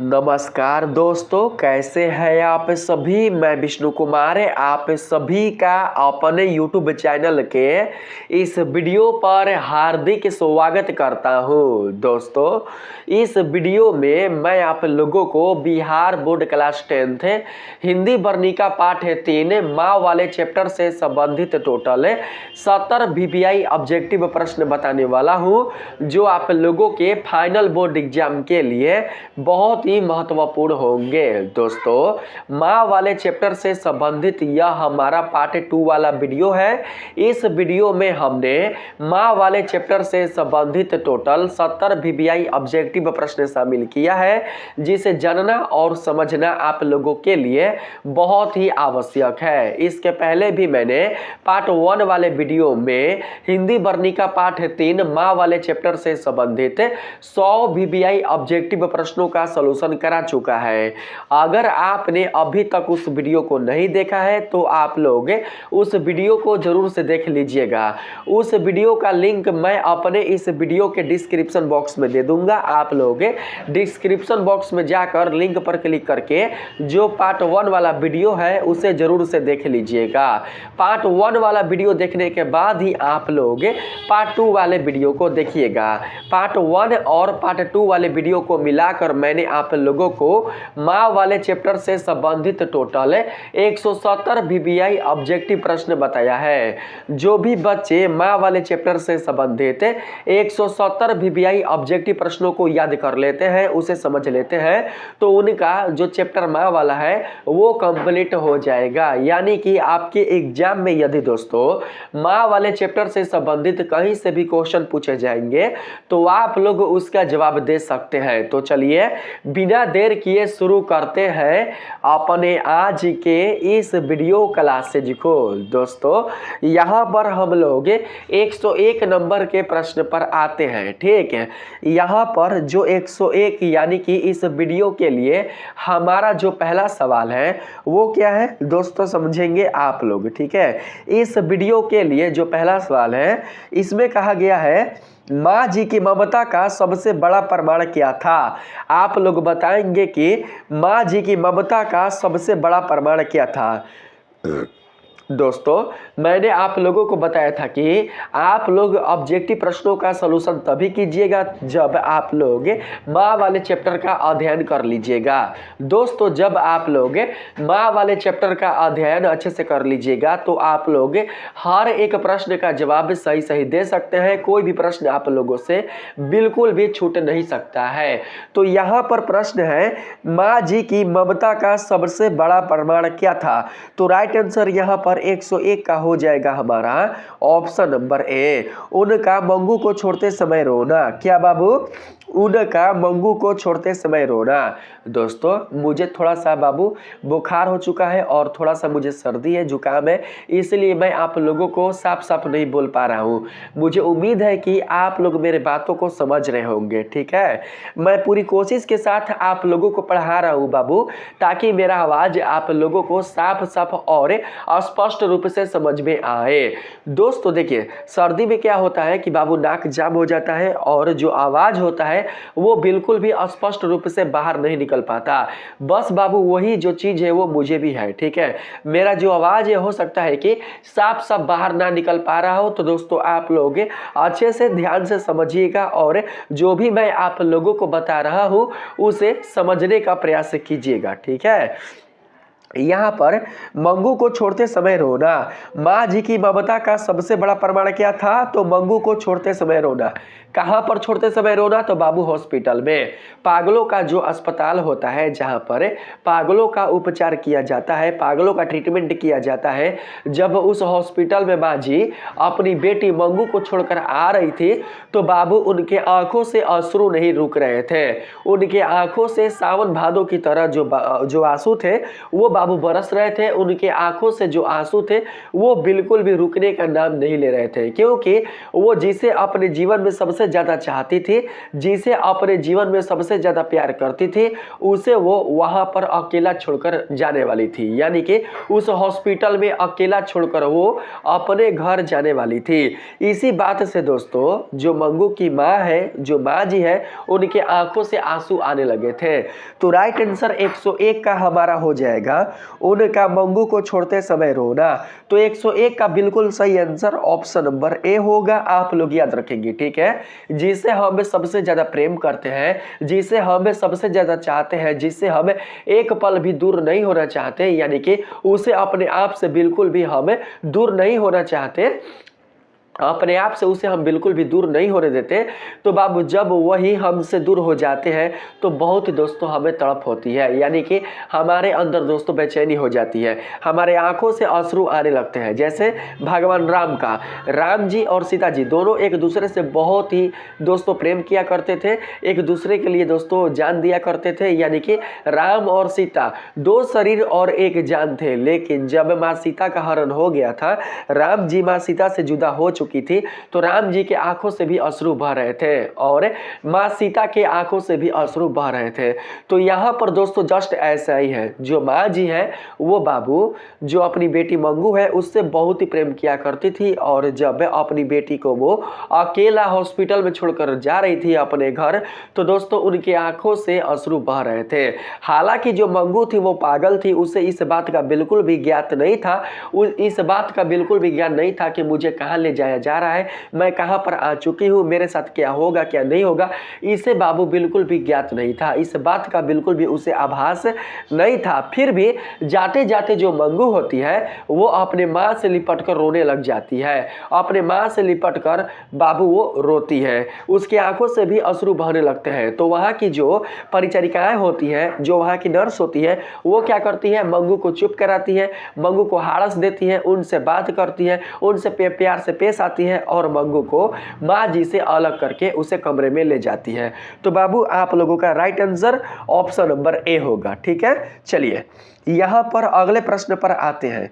नमस्कार दोस्तों, कैसे हैं आप सभी। मैं विष्णु कुमार आप सभी का अपने YouTube चैनल के इस वीडियो पर हार्दिक स्वागत करता हूं। दोस्तों, इस वीडियो में मैं आप लोगों को Bihar board class 10th Hindi Varnika पाठ 3 माँ वाले चैप्टर से संबंधित टोटल 70 VBI ऑब्जेक्टिव प्रश्न बताने वाला हूं, जो आप लोगों के फाइनल बोर्ड एग्जाम के लिए बहुत ही महत्वपूर्ण होंगे। दोस्तों, माँ वाले चैप्टर से संबंधित यह हमारा पार्ट 2 वाला वीडियो है। इस वीडियो में हमने माँ वाले चैप्टर से संबंधित टोटल 70 VBI ऑब्जेक्टिव प्रश्न शामिल किया है, जिसे जानना और समझना आप लोगों के लिए बहुत ही आवश्यक है। इसके पहले भी मैंने पार्ट 1 वाले वीडियो में हिंदी वर्णिका पाठ 3 माँ वाले चैप्टर से संबंधित 100 VBI ऑब्जेक्टिव प्रश्नों का सलूशन करा चुका है। अगर आपने अभी तक उस वीडियो को नहीं देखा है तो आप लोग उस वीडियो को जरूर से देख लीजिएगा। उस वीडियो का लिंक मैं अपने इस वीडियो के डिस्क्रिप्शन बॉक्स में दे दूंगा। आप लोग डिस्क्रिप्शन बॉक्स में जाकर लिंक पर क्लिक करके जो पार्ट 1 वाला वीडियो है उसे जरूर से देख लीजिएगा। पार्ट 1 वाला वीडियो देखने के बाद ही आप लोग पार्ट 2 वाले वीडियो को देखिएगा। पार्ट 1 और पार्ट 2 वाले वीडियो को मिलाकर मैंने आप लोगों को माँ वाले चैप्टर से संबंधित टोटल 170 VBI ऑब्जेक्टिव प्रश्न बताया है। जो भी बच्चे माँ वाले चैप्टर से संबंधित 170 VBI ऑब्जेक्टिव प्रश्नों को याद कर लेते हैं, उसे समझ लेते हैं, तो उनका जो चैप्टर माँ वाला है वो कंप्लीट हो जाएगा। यानी कि आपके एग्जाम में यदि दोस्तों माँ वाले चैप्टर से संबंधित कहीं से भी क्वेश्चन पूछे जाएंगे तो आप लोग उसका जवाब दे सकते हैं। तो चलिए बिना देर किए शुरू करते हैं अपने आज के इस वीडियो क्लासेज को। दोस्तों, यहाँ पर हम लोग 101 नंबर के प्रश्न पर आते हैं। ठीक है, यहाँ पर जो 101 यानी कि इस वीडियो के लिए हमारा जो पहला सवाल है वो क्या है दोस्तों, समझेंगे आप लोग। ठीक है, इस वीडियो के लिए जो पहला सवाल है इसमें कहा गया है माँ जी की ममता का सबसे बड़ा प्रमाण क्या था। आप लोग बताएंगे कि माँ जी की ममता का सबसे बड़ा प्रमाण क्या था। दोस्तों, मैंने आप लोगों को बताया था कि आप लोग ऑब्जेक्टिव प्रश्नों का सलूशन तभी कीजिएगा जब आप लोग माँ वाले चैप्टर का अध्ययन कर लीजिएगा। दोस्तों, जब आप लोग माँ वाले चैप्टर का अध्ययन अच्छे से कर लीजिएगा तो आप लोग हर एक प्रश्न का जवाब सही सही दे सकते हैं। कोई भी प्रश्न आप लोगों से बिल्कुल भी छूट नहीं सकता है। तो यहाँ पर प्रश्न है माँ जी की ममता का सबसे बड़ा प्रमाण क्या था। तो राइट आंसर यहाँ पर 101 का हो जाएगा हमारा ऑप्शन नंबर ए, उनका मंगू को छोड़ते समय रोना। क्या बाबू, उनका मंगू को छोड़ते समय रोना। दोस्तों, मुझे थोड़ा सा बाबू बुखार हो चुका है और थोड़ा सा मुझे सर्दी है, जुकाम है, इसलिए मैं आप लोगों को साफ साफ नहीं बोल पा रहा हूँ। मुझे उम्मीद है कि आप लोग मेरे बातों को समझ रहे होंगे। ठीक है, मैं पूरी कोशिश के साथ आप लोगों को पढ़ा रहा हूँ बाबू, ताकि मेरा आवाज आप लोगों को साफ साफ और स्पष्ट रूप से समझ में आए। दोस्तों देखिए, सर्दी में क्या होता है कि बाबू नाक जाम हो जाता है और जो आवाज होता है वो बिल्कुल भी स्पष्ट रूप से बाहर नहीं निकल पाता। बस बाबू वही जो चीज है वो मुझे भी है। ठीक है, मेरा जो आवाज है हो सकता है कि साफ साफ बाहर ना निकल पा रहा हो। तो दोस्तों, आप लोग अच्छे से ध्यान से समझिएगा और जो भी मैं आप लोगों को बता रहा हूं उसे समझने का प्रयास कीजिएगा। ठीक है, यहाँ पर मंगू को छोड़ते समय रोना, माँ जी की ममता का सबसे बड़ा प्रमाण क्या था। तो मंगू को छोड़ते समय रोना। कहाँ पर छोड़ते समय रोना, तो बाबू हॉस्पिटल में, पागलों का जो अस्पताल होता है जहाँ पर पागलों का उपचार किया जाता है, पागलों का ट्रीटमेंट किया जाता है, जब उस हॉस्पिटल में माँ जी अपनी बेटी मंगू को छोड़कर आ रही थी तो बाबू उनके आंखों से अश्रु नहीं रुक रहे थे। उनके आंखों से सावन भादों की तरह जो आंसू थे वो बाबू बरस रहे थे, उनके आंखों से जो आंसू थे वो बिल्कुल भी रुकने का नाम नहीं ले रहे थे, क्योंकि वो जिसे अपने जीवन में सबसे ज़्यादा चाहती थी, जिसे अपने जीवन में सबसे ज़्यादा प्यार करती थी, उसे वो वहाँ पर अकेला छोड़कर जाने वाली थी। यानी कि उस हॉस्पिटल में अकेला छोड़कर वो अपने घर जाने वाली थी। इसी बात से दोस्तों जो मंगू की माँ है, जो माँ जी है, उनके आंखों से आंसू आने लगे थे। तो राइट आंसर 101 का हमारा हो जाएगा उनका मंगू को छोड़ते समय रोना। तो 101 का बिल्कुल सही आंसर ऑप्शन नंबर ए होगा। आप लोग याद रखेंगे, ठीक है। जिसे हम सबसे ज्यादा प्रेम करते हैं, जिसे हम सबसे ज्यादा चाहते हैं, जिससे हम एक पल भी दूर नहीं होना चाहते, यानी कि उसे अपने आप से बिल्कुल भी हम दूर नहीं होना चाहते, अपने आप से उसे हम बिल्कुल भी दूर नहीं होने देते, तो बाबू जब वही हमसे दूर हो जाते हैं तो बहुत ही दोस्तों हमें तड़प होती है। यानी कि हमारे अंदर दोस्तों बेचैनी हो जाती है, हमारे आंखों से अश्रु आने लगते हैं। जैसे भगवान राम का, राम जी और सीता जी दोनों एक दूसरे से बहुत ही दोस्तों प्रेम किया करते थे, एक दूसरे के लिए दोस्तों जान दिया करते थे। यानी कि राम और सीता दो शरीर और एक जान थे, लेकिन जब माँ सीता का हरण हो गया था, राम जी माँ सीता से जुदा हो चुकी थी, तो राम जी के आंखों से भी अश्रु बह रहे थे और माँ सीता के आंखों से भी अश्रु बह रहे थे। तो यहाँ पर दोस्तों जस्ट ऐसा ही है, जो माँ जी है वो बाबू जो अपनी बेटी मंगू है उससे बहुत ही प्रेम किया करती थी, और जब अपनी बेटी को वो अकेला हॉस्पिटल में छोड़कर जा रही थी अपने घर, तो दोस्तों उनकी आंखों से अश्रु बह रहे थे। हालांकि जो मंगू थी वो पागल थी, उसे इस बात का बिल्कुल भी ज्ञात नहीं था, इस बात का बिल्कुल भी ज्ञान नहीं था कि मुझे कहाँ ले जाया जा रहा है, मैं कहां पर आ चुकी हूं, मेरे साथ क्या होगा क्या नहीं होगा, इसे बाबू बिल्कुल भी ज्ञात नहीं था, इस बात का बिल्कुल भी उसे आभास नहीं था। फिर भी जाते जाते जो मंगू होती है वो अपने माँ से लिपट कर रोने लग जाती है, अपने माँ से लिपट कर बाबू वो रोती है, उसकी आंखों से भी अश्रु बहने लगते हैं। तो वहाँ की जो परिचारिकाएं होती हैं, जो वहाँ की नर्स होती है, वो क्या करती है, मंगू को चुप कराती है, मंगू को हारस देती है, उनसे बात करती है, उनसे प्यार से पेश आती है और मंगू को माँ जी से अलग करके उसे कमरे में ले जाती है। तो बाबू आप लोगों का right answer option number A होगा, ठीक है। चलिए यहाँ पर अगले प्रश्न पर आते हैं।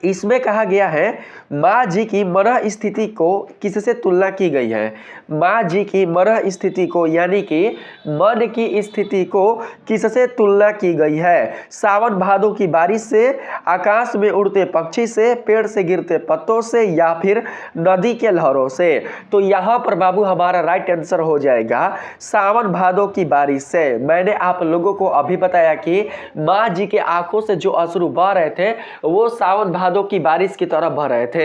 इसमें कहा गया है माँ जी की मरह स्थिति को किससे तुलना की गई है। माँ जी की मरह स्थिति को यानी कि मन की स्थिति को किससे तुलना की गई है। सावन भादों की बारिश से, आकाश में उड़ते पक्षी से, पेड़ से गिरते पत्तों से, या फिर नदी के लहरों से। तो यहाँ पर बाबू हमारा राइट आंसर हो जाएगा सावन भादों की बारिश से। मैंने आप लोगों को अभी बताया कि माँ जी के आंखों से जो अश्रु बह रहे थे वो सावन भादों की बारिश की तरह बह रहे थे।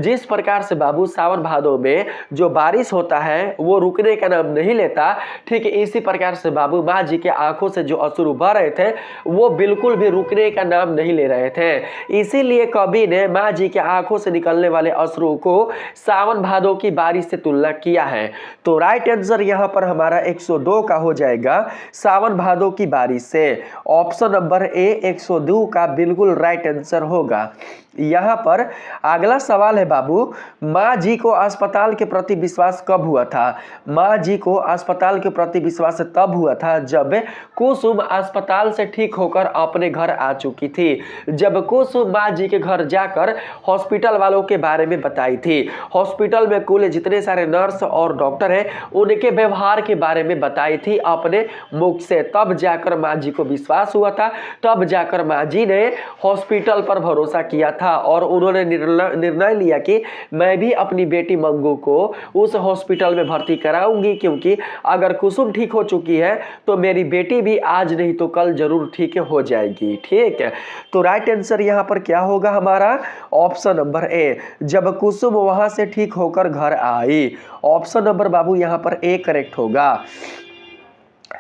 जिस प्रकार से बाबू सावन भादों में जो बारिश होता है वो रुकने का नाम नहीं लेता, ठीक इसी प्रकार से बाबू माँ जी के आंखों से जो अश्रु बह रहे थे वो बिल्कुल भी रुकने का नाम नहीं ले रहे थे। इसीलिए कवि ने माँ जी के आंखों से निकलने वाले अश्रु को सावन भादों की बारिश से तुलना किया है। तो राइट आंसर यहाँ पर हमारा 102 का हो जाएगा सावन भादों की बारिश से। ऑप्शन नंबर ए 102 का बिल्कुल राइट आंसर होगा। यहाँ पर अगला सवाल है बाबू, माँ जी को अस्पताल के प्रति विश्वास कब हुआ था। माँ जी को अस्पताल के प्रति विश्वास तब हुआ था जब कुसुम अस्पताल से ठीक होकर अपने घर आ चुकी थी। जब कुसुम माँ जी के घर जाकर हॉस्पिटल वालों के बारे में बताई थी, हॉस्पिटल में कुल जितने सारे नर्स और डॉक्टर हैं उनके व्यवहार के बारे में बताई थी अपने मुख से, तब जाकर माँ जी को विश्वास हुआ था, तब जाकर माँ जी ने हॉस्पिटल पर भरोसा किया था और उन्होंने निर्णय लिया कि मैं भी अपनी बेटी मंगू को उस हॉस्पिटल में भर्ती कराऊंगी, क्योंकि अगर कुसुम ठीक हो चुकी है तो मेरी बेटी भी आज नहीं तो कल जरूर ठीक हो जाएगी। ठीक है, तो राइट आंसर यहां पर क्या होगा हमारा ऑप्शन नंबर ए, जब कुसुम वहां से ठीक होकर घर आई। ऑप्शन नंबर बाबू यहां पर ए करेक्ट होगा।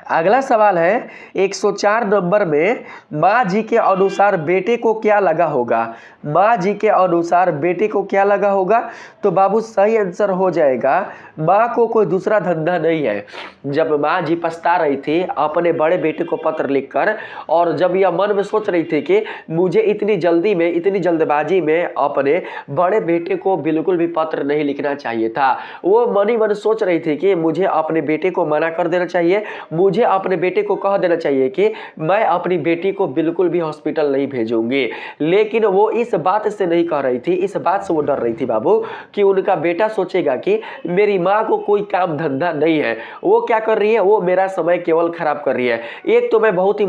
अगला सवाल है 104 नंबर में, माँ जी के अनुसार बेटे को क्या लगा होगा। माँ जी के अनुसार बेटे को क्या लगा होगा, तो बाबू सही आंसर हो जाएगा माँ को कोई दूसरा धंधा नहीं है। जब माँ जी पछता रही थी अपने बड़े बेटे को पत्र लिखकर, और जब यह मन में सोच रही थी कि मुझे इतनी जल्दी में, इतनी जल्दबाजी में अपने बड़े बेटे को बिल्कुल भी पत्र नहीं लिखना चाहिए था, वो मन ही मन सोच रही थी कि मुझे अपने बेटे को मना कर देना चाहिए, मुझे मुझे अपने बेटे को कह देना चाहिए कि मैं अपनी बेटी को बिल्कुल भी हॉस्पिटल नहीं भेजूंगी। लेकिन वो इस बात से नहीं कह रही थी, इस बात से वो डर रही थी बाबू कि उनका बेटा सोचेगा कि मेरी माँ को कोई काम धंधा नहीं है, वो क्या कर रही है, वो मेरा समय केवल खराब कर रही है। एक तो मैं बहुत ही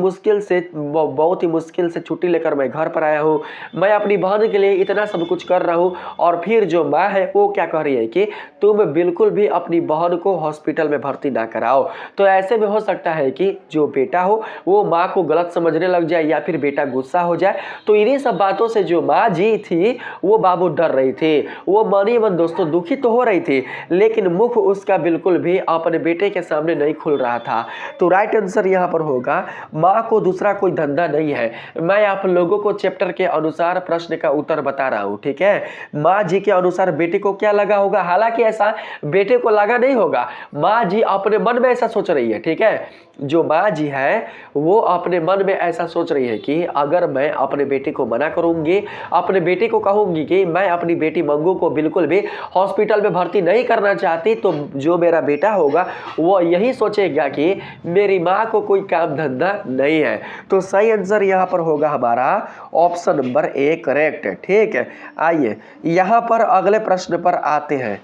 मुश्किल से छुट्टी लेकर मैं घर पर आया हूँ, मैं अपनी बहन के लिए इतना सब कुछ कर रहा हूँ, और फिर जो माँ है वो क्या कह रही है कि तुम बिल्कुल भी अपनी बहन को हॉस्पिटल में भर्ती ना कराओ। तो ऐसे में हो सकता है कि जो बेटा हो वो माँ को गलत समझने लग जाए या फिर बेटा गुस्सा हो जाए। तो इन्हीं सब बातों से जो माँ जी थी वो बाबू डर रही थी, वो मन ही मन दोस्तों दुखी तो हो रही थी, लेकिन मुख उसका बिल्कुल भी अपने बेटे के सामने नहीं खुल रहा था। तो राइट आंसर यहाँ पर होगा माँ को दूसरा कोई धंधा नहीं है। मैं आप लोगों को चैप्टर के अनुसार प्रश्न का उत्तर बता रहा हूँ, ठीक है। माँ जी के अनुसार बेटे को क्या लगा होगा, हालांकि ऐसा बेटे को लगा नहीं होगा, माँ जी अपने मन में ऐसा सोच रही है, ठीक है। जो माँ जी है वो अपने मन में ऐसा सोच रही है कि अगर मैं अपने बेटे को मना करूंगी, अपने बेटे को कहूंगी कि मैं अपनी बेटी मंगू को बिल्कुल भी हॉस्पिटल में भर्ती नहीं करना चाहती, तो जो मेरा बेटा होगा वो यही सोचेगा कि मेरी माँ को कोई काम धंधा नहीं है। तो सही आंसर यहाँ पर होगा हमारा ऑप्शन नंबर ए करेक्ट, ठीक है। आइए यहाँ पर अगले प्रश्न पर आते हैं।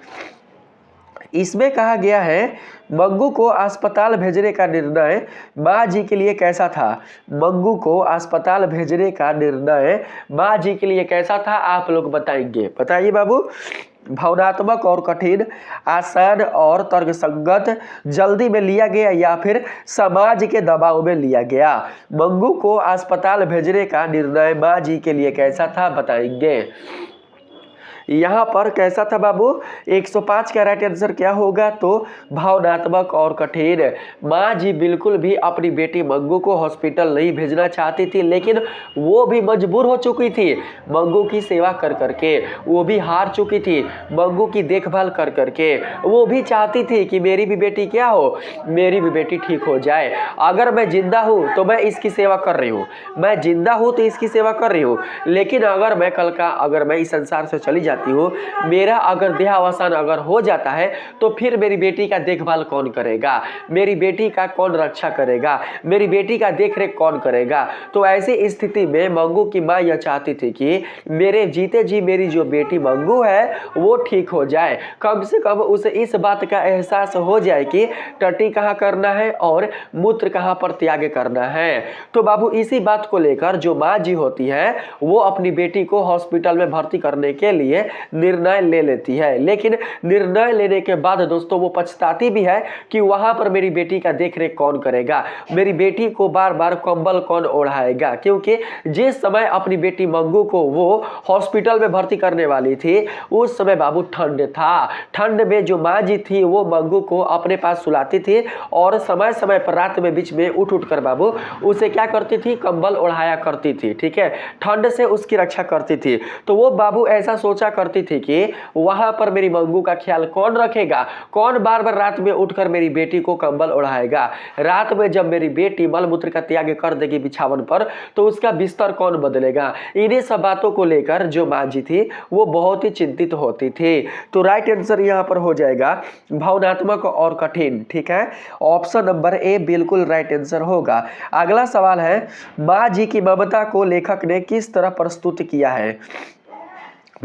इसमें कहा गया है मंगू को अस्पताल भेजने का निर्णय माँ जी के लिए कैसा था। मंगू को अस्पताल भेजने का निर्णय माँ जी के लिए कैसा था, आप लोग बताएंगे। बताइए बाबू। भावनात्मक और कठिन, आसान और तर्कसंगत, जल्दी में लिया गया या फिर समाज के दबाव में लिया गया। मंगू को अस्पताल भेजने का निर्णय माँ जी के लिए कैसा था, बताएंगे। यहाँ पर कैसा था बाबू, 105 का राइट आंसर क्या होगा, तो भावनात्मक और कठिन। माँ जी बिल्कुल भी अपनी बेटी मंगू को हॉस्पिटल नहीं भेजना चाहती थी, लेकिन वो भी मजबूर हो चुकी थी मंगू की सेवा कर करके, वो भी हार चुकी थी मंगू की देखभाल कर करके। वो भी चाहती थी कि मेरी भी बेटी क्या हो, मेरी भी बेटी ठीक हो जाए। अगर मैं जिंदा हूँ तो मैं इसकी सेवा कर रही हूँ, मैं जिंदा हूँ तो इसकी सेवा कर रही हूँ, लेकिन अगर मैं कल का अगर मैं इस संसार से चली जाती हूँ, मेरा अगर देहावसान अगर हो जाता है, तो फिर मेरी बेटी का देखभाल कौन करेगा, मेरी बेटी का कौन रक्षा करेगा, मेरी बेटी का देखरेख कौन करेगा। तो ऐसी स्थिति में मंगू की माँ यह चाहती थी कि मेरे जीते जी मेरी जो बेटी मंगू है वो ठीक हो जाए, कम से कम उसे इस बात का एहसास हो जाए कि टट्टी कहाँ करना है और मूत्र कहाँ पर त्याग करना है। तो बाबू इसी बात को लेकर जो माँ जी होती है वो अपनी बेटी को हॉस्पिटल में भर्ती करने के लिए निर्णय ले लेती है, लेकिन निर्णय लेने के बाद दोस्तों वो पछताती भी है कि वहां पर मेरी बेटी का देखरेख कौन करेगा, मेरी बेटी को बार बार कंबल कौन ओढ़ाएगा। क्योंकि जिस समय अपनी बेटी मंगू को वो हॉस्पिटल में भर्ती करने वाली थी उस समय बाबू ठंड था। ठंड में जो माँ जी थी वो मंगू को अपने पास सुलाती थी और समय समय पर रात में बीच में उठ कर बाबू उसे क्या करती थी, कंबल ओढ़ाया करती थी, ठीक है, ठंड से उसकी रक्षा करती थी। तो वो बाबू ऐसा सोचा करती थी कि वहां पर मेरी मंगू का ख्याल कौन रखेगा, कौन बार बार रात में उठकर मेरी बेटी को कंबल ओढ़ाएगा, रात में जब मेरी बेटी मलमूत्र का त्याग कर देगी बिछावन पर तो उसका बिस्तर कौन बदलेगा। इन्हीं सब बातों को लेकर जो माँ जी थी वो बहुत ही चिंतित होती थी। तो राइट आंसर यहाँ पर हो जाएगा भावनात्मक और कठिन, ठीक है, ऑप्शन नंबर ए बिल्कुल राइट आंसर होगा। अगला सवाल है माँ जी की ममता को लेखक ने किस तरह प्रस्तुत किया है।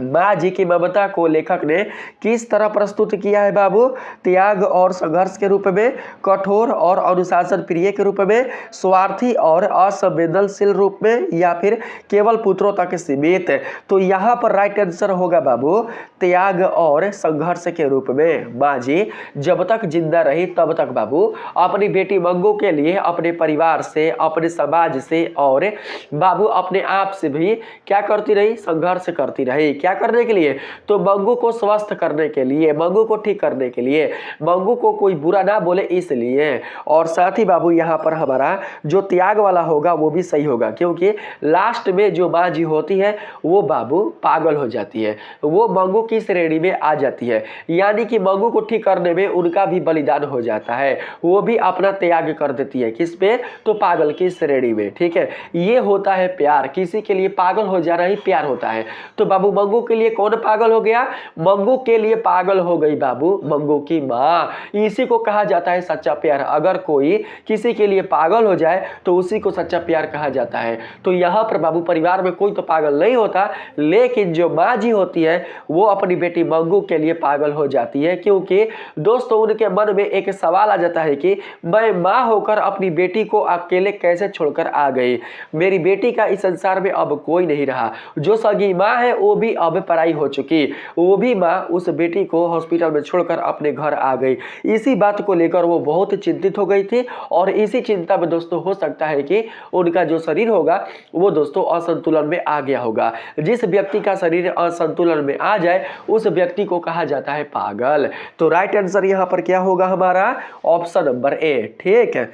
माँ जी की ममता को लेखक ने किस तरह प्रस्तुत किया है बाबू, त्याग और संघर्ष के रूप में, कठोर और अनुशासन प्रिय के रूप में, स्वार्थी और असंवेदनशील रूप में, या फिर केवल पुत्रों तक सीमित। तो यहाँ पर राइट आंसर होगा बाबू त्याग और संघर्ष के रूप में। माँ जी जब तक जिंदा रही तब तक बाबू अपनी बेटी मंगू के लिए अपने परिवार से, अपने समाज से और बाबू अपने आप से भी क्या करती रही, संघर्ष करती रही। क्या करने के लिए, तो मंगू को स्वस्थ करने के लिए, मंगू को ठीक करने के लिए, मंगू को कोई बुरा ना बोले इसलिए। और साथ ही बाबू यहाँ पर हमारा जो त्याग वाला होगा वो भी सही होगा, क्योंकि लास्ट में जो माँ जी होती है वो बाबू पागल हो जाती है, वो मंगू की श्रेणी में आ जाती है, यानी कि मंगू को ठीक करने में उनका भी बलिदान हो जाता है, वो भी अपना त्याग कर देती है, किस पे, तो पागल की श्रेणी में, ठीक है। ये होता है प्यार, किसी के लिए पागल हो जाना ही प्यार होता है। तो बाबू मंगू के लिए कौन पागल हो गया? मंगू के लिए पागल हो गई बाबू मंगू की माँ। इसी को कहा जाता है सच्चा प्यार। अगर कोई किसी के लिए पागल हो जाए तो उसी को सच्चा प्यार कहा जाता है। तो यहाँ पर बाबू परिवार में कोई तो पागल नहीं होता, लेकिन जो माँ जी होती है वो अपनी बेटी मंगू के लिए पागल हो जाती है, क्योंकि दोस्तों उनके मन में एक सवाल आ जाता है कि मैं माँ होकर अपनी बेटी को अकेले कैसे छोड़कर आ गई। मेरी बेटी का इस संसार में अब कोई नहीं रहा। जो सगी माँ है वो भी अब पराई हो चुकी। वो भी माँ उस बेटी को हॉस्पिटल में छोड़कर अपने घर आ गई। इसी बात को लेकर वो बहुत चिंतित हो गई थी और इसी चिंता में दोस्तों हो सकता है कि उनका जो शरीर होगा वो दोस्तों असंतुलन में आ गया होगा। जिस व्यक्ति का शरीर असंतुलन में आ जाए उस व्यक्ति को कहा जाता है पागल। तो राइट आंसर यहां पर क्या होगा हमारा? Option number A. ठीक है,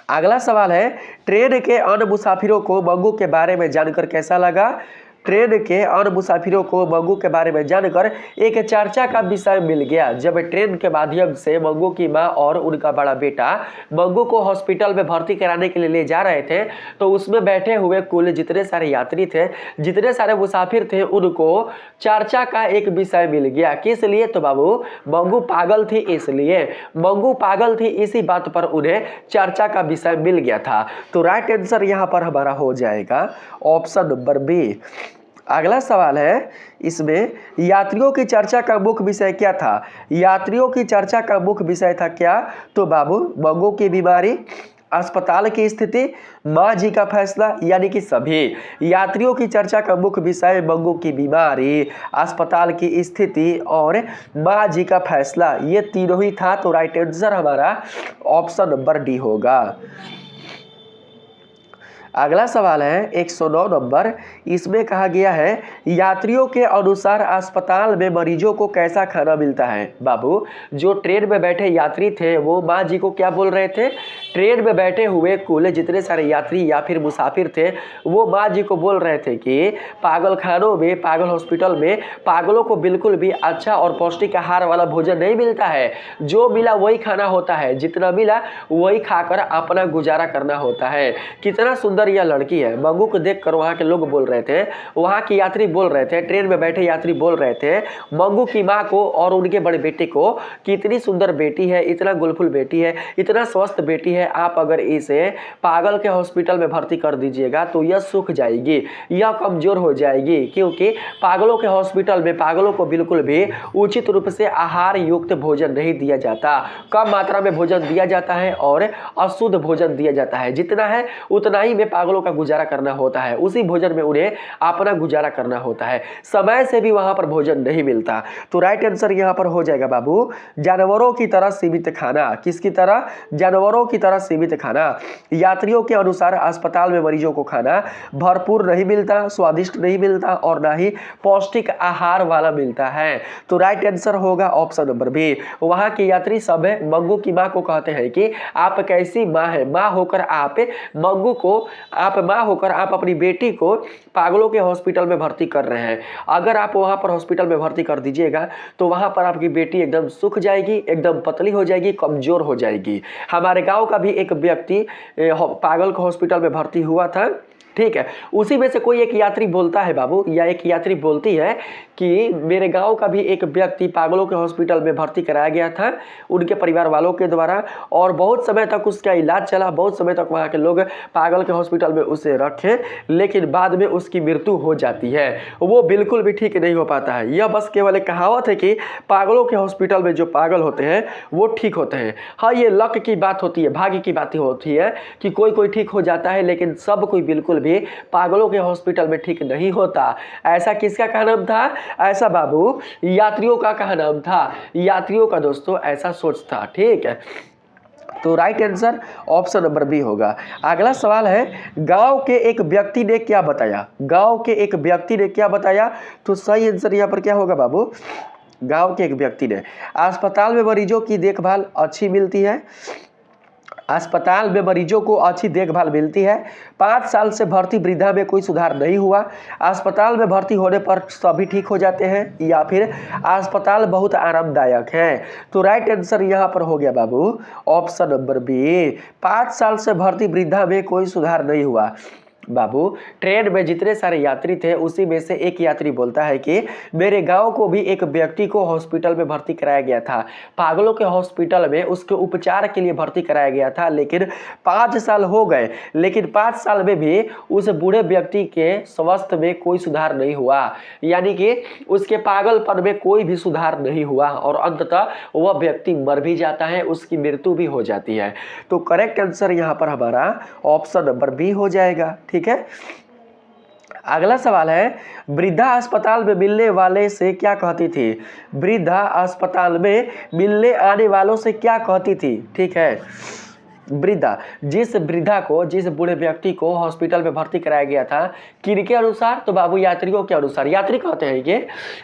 अगला सवाल है, ट्रेन के अन्य मुसाफिरों को मंगू के बारे में जानकर कैसा लगा? ट्रेन के अन्य मुसाफिरों को मंगू के बारे में जानकर एक चर्चा का विषय मिल गया। जब ट्रेन के माध्यम से मंगू की मां और उनका बड़ा बेटा मंगू को हॉस्पिटल में भर्ती कराने के लिए ले जा रहे थे, तो उसमें बैठे हुए कुल जितने सारे यात्री थे, जितने सारे मुसाफिर थे, उनको चर्चा का एक विषय मिल गया। किस लिए? तो बाबू मंगू पागल थी, इसलिए मंगू पागल थी, इसी बात पर उन्हें चर्चा का विषय मिल गया था। तो राइट आंसर यहां पर हमारा हो जाएगा ऑप्शन नंबर बी। अगला सवाल है, इसमें यात्रियों की चर्चा का मुख्य विषय क्या था? यात्रियों की चर्चा का मुख्य विषय था क्या? तो बाबू मंगू की बीमारी, अस्पताल की स्थिति, माँ जी का फैसला, यानी कि सभी। यात्रियों की चर्चा का मुख्य विषय मंगू की बीमारी, अस्पताल की स्थिति और माँ जी का फैसला, ये तीनों ही था। तो राइट आंसर हमारा ऑप्शन नंबर डी होगा। अगला सवाल है 109 नंबर, इसमें कहा गया है यात्रियों के अनुसार अस्पताल में मरीजों को कैसा खाना मिलता है? बाबू जो ट्रेन में बैठे यात्री थे वो माँ जी को क्या बोल रहे थे? ट्रेन में बैठे हुए कुल जितने सारे यात्री या फिर मुसाफिर थे वो माँ जी को बोल रहे थे कि पागल खानों में, पागल हॉस्पिटल में पागलों को बिल्कुल भी अच्छा और पौष्टिक आहार वाला भोजन नहीं मिलता है। जो मिला वही खाना होता है, जितना मिला वही खाकर अपना गुजारा करना होता है। कितना सुंदर यह लड़की है। मंगू को देखकर वहां के लोग बोल रहे थे, वहां की यात्री बोल रहे थे, ट्रेन में बैठे यात्री बोल रहे थे मंगू की माँ को और उनके बड़े बेटे को कि इतनी सुंदर बेटी है, इतना गुलफुल बेटी है, इतना स्वस्थ बेटी है, आप अगर इसे पागल के हॉस्पिटल में भर्ती कर दीजिएगा तो यह सूख जाएगी, यह कमजोर हो जाएगी, क्योंकि पागलों के हॉस्पिटल में पागलों को बिल्कुल भी उचित रूप से आहार युक्त भोजन नहीं दिया जाता। कम मात्रा में भोजन दिया जाता है और अशुद्ध भोजन दिया जाता है। जितना है उतना ही में पागलों का गुजारा करना होता है, उसी भोजन में उन्हें अपना गुजारा करना होता है। समय से भी वहां पर भोजन नहीं मिलता। तो राइट आंसर यहां पर हो जाएगा बाबू जानवरों की तरह सीमित खाना। किसकी तरह? जानवरों की तरह सीमित खाना। यात्रियों के अनुसार अस्पताल में मरीजों को खाना भरपूर नहीं मिलता, स्वादिष्ट नहीं मिलता और ना ही पौष्टिक आहार वाला मिलता है। तो राइट आंसर होगा ऑप्शन नंबर बी। वहां के यात्री सब मंगू की मां को कहते हैं कि आप कैसी मां है? मां होकर आप मंगू को, आप मां होकर आप अपनी बेटी को पागलों के हॉस्पिटल में भर्ती कर रहे हैं। अगर आप वहां पर हॉस्पिटल में भर्ती कर दीजिएगा तो वहां पर आपकी बेटी एकदम सूख जाएगी, एकदम पतली हो जाएगी, कमजोर हो जाएगी। हमारे गांव का भी एक व्यक्ति पागल के हॉस्पिटल में भर्ती हुआ था, ठीक है। उसी में से कोई एक यात्री बोलता है बाबू, या एक यात्री बोलती है कि मेरे गांव का भी एक व्यक्ति पागलों के हॉस्पिटल में भर्ती कराया गया था उनके परिवार वालों के द्वारा, और बहुत समय तक उसका इलाज चला, बहुत समय तक वहां के लोग पागल के हॉस्पिटल में उसे रखे, लेकिन बाद में उसकी मृत्यु हो जाती है। वो बिल्कुल भी ठीक नहीं हो पाता है। यह बस केवल एक कहावत है कि पागलों के हॉस्पिटल में जो पागल होते हैं वो ठीक होते हैं। हाँ, ये लक की बात होती है, भाग्य की बात होती है कि कोई ठीक हो जाता है, लेकिन सब कोई बिल्कुल भी पागलों के हॉस्पिटल में ठीक नहीं होता। ऐसा किसका कहना था? ऐसा बाबू यात्रियों का कहना था, यात्रियों का दोस्तों ऐसा सोच था, ठीक है। तो right answer option number B होगा। अगला सवाल है गांव के एक व्यक्ति ने क्या बताया? गांव के एक व्यक्ति ने क्या बताया? तो सही आंसर यहां पर क्या होगा बाबू? गांव के एक व्यक्ति ने अस्पताल में मरीजों की देखभाल अच्छी मिलती है, अस्पताल में मरीजों को अच्छी देखभाल मिलती है, 5 साल से भर्ती वृद्धा में कोई सुधार नहीं हुआ, अस्पताल में भर्ती होने पर सभी ठीक हो जाते हैं, या फिर अस्पताल बहुत आरामदायक है। तो राइट आंसर यहां पर हो गया बाबू ऑप्शन नंबर बी। 5 साल से भर्ती वृद्धा में कोई सुधार नहीं हुआ। बाबू ट्रेन में जितने सारे यात्री थे उसी में से एक यात्री बोलता है कि मेरे गांव को भी एक व्यक्ति को हॉस्पिटल में भर्ती कराया गया था, पागलों के हॉस्पिटल में उसके उपचार के लिए भर्ती कराया गया था, लेकिन 5 साल हो गए, लेकिन 5 साल में भी उस बूढ़े व्यक्ति के स्वास्थ्य में कोई सुधार नहीं हुआ, यानी कि उसके पागलपन में कोई भी सुधार नहीं हुआ और अंततः वह व्यक्ति मर भी जाता है, उसकी मृत्यु भी हो जाती है। तो करेक्ट आंसर यहाँ पर हमारा ऑप्शन नंबर बी हो जाएगा। ठीक है, अगला सवाल है, वृद्धा अस्पताल में मिलने वाले से क्या कहती थी? वृद्धा अस्पताल में मिलने आने वालों से क्या कहती थी? ठीक है, वृद्धा, जिस बूढ़े व्यक्ति को हॉस्पिटल में भर्ती कराया गया था, किनके अनुसार? तो बाबू यात्रियों के अनुसार। यात्री कहते हैं कि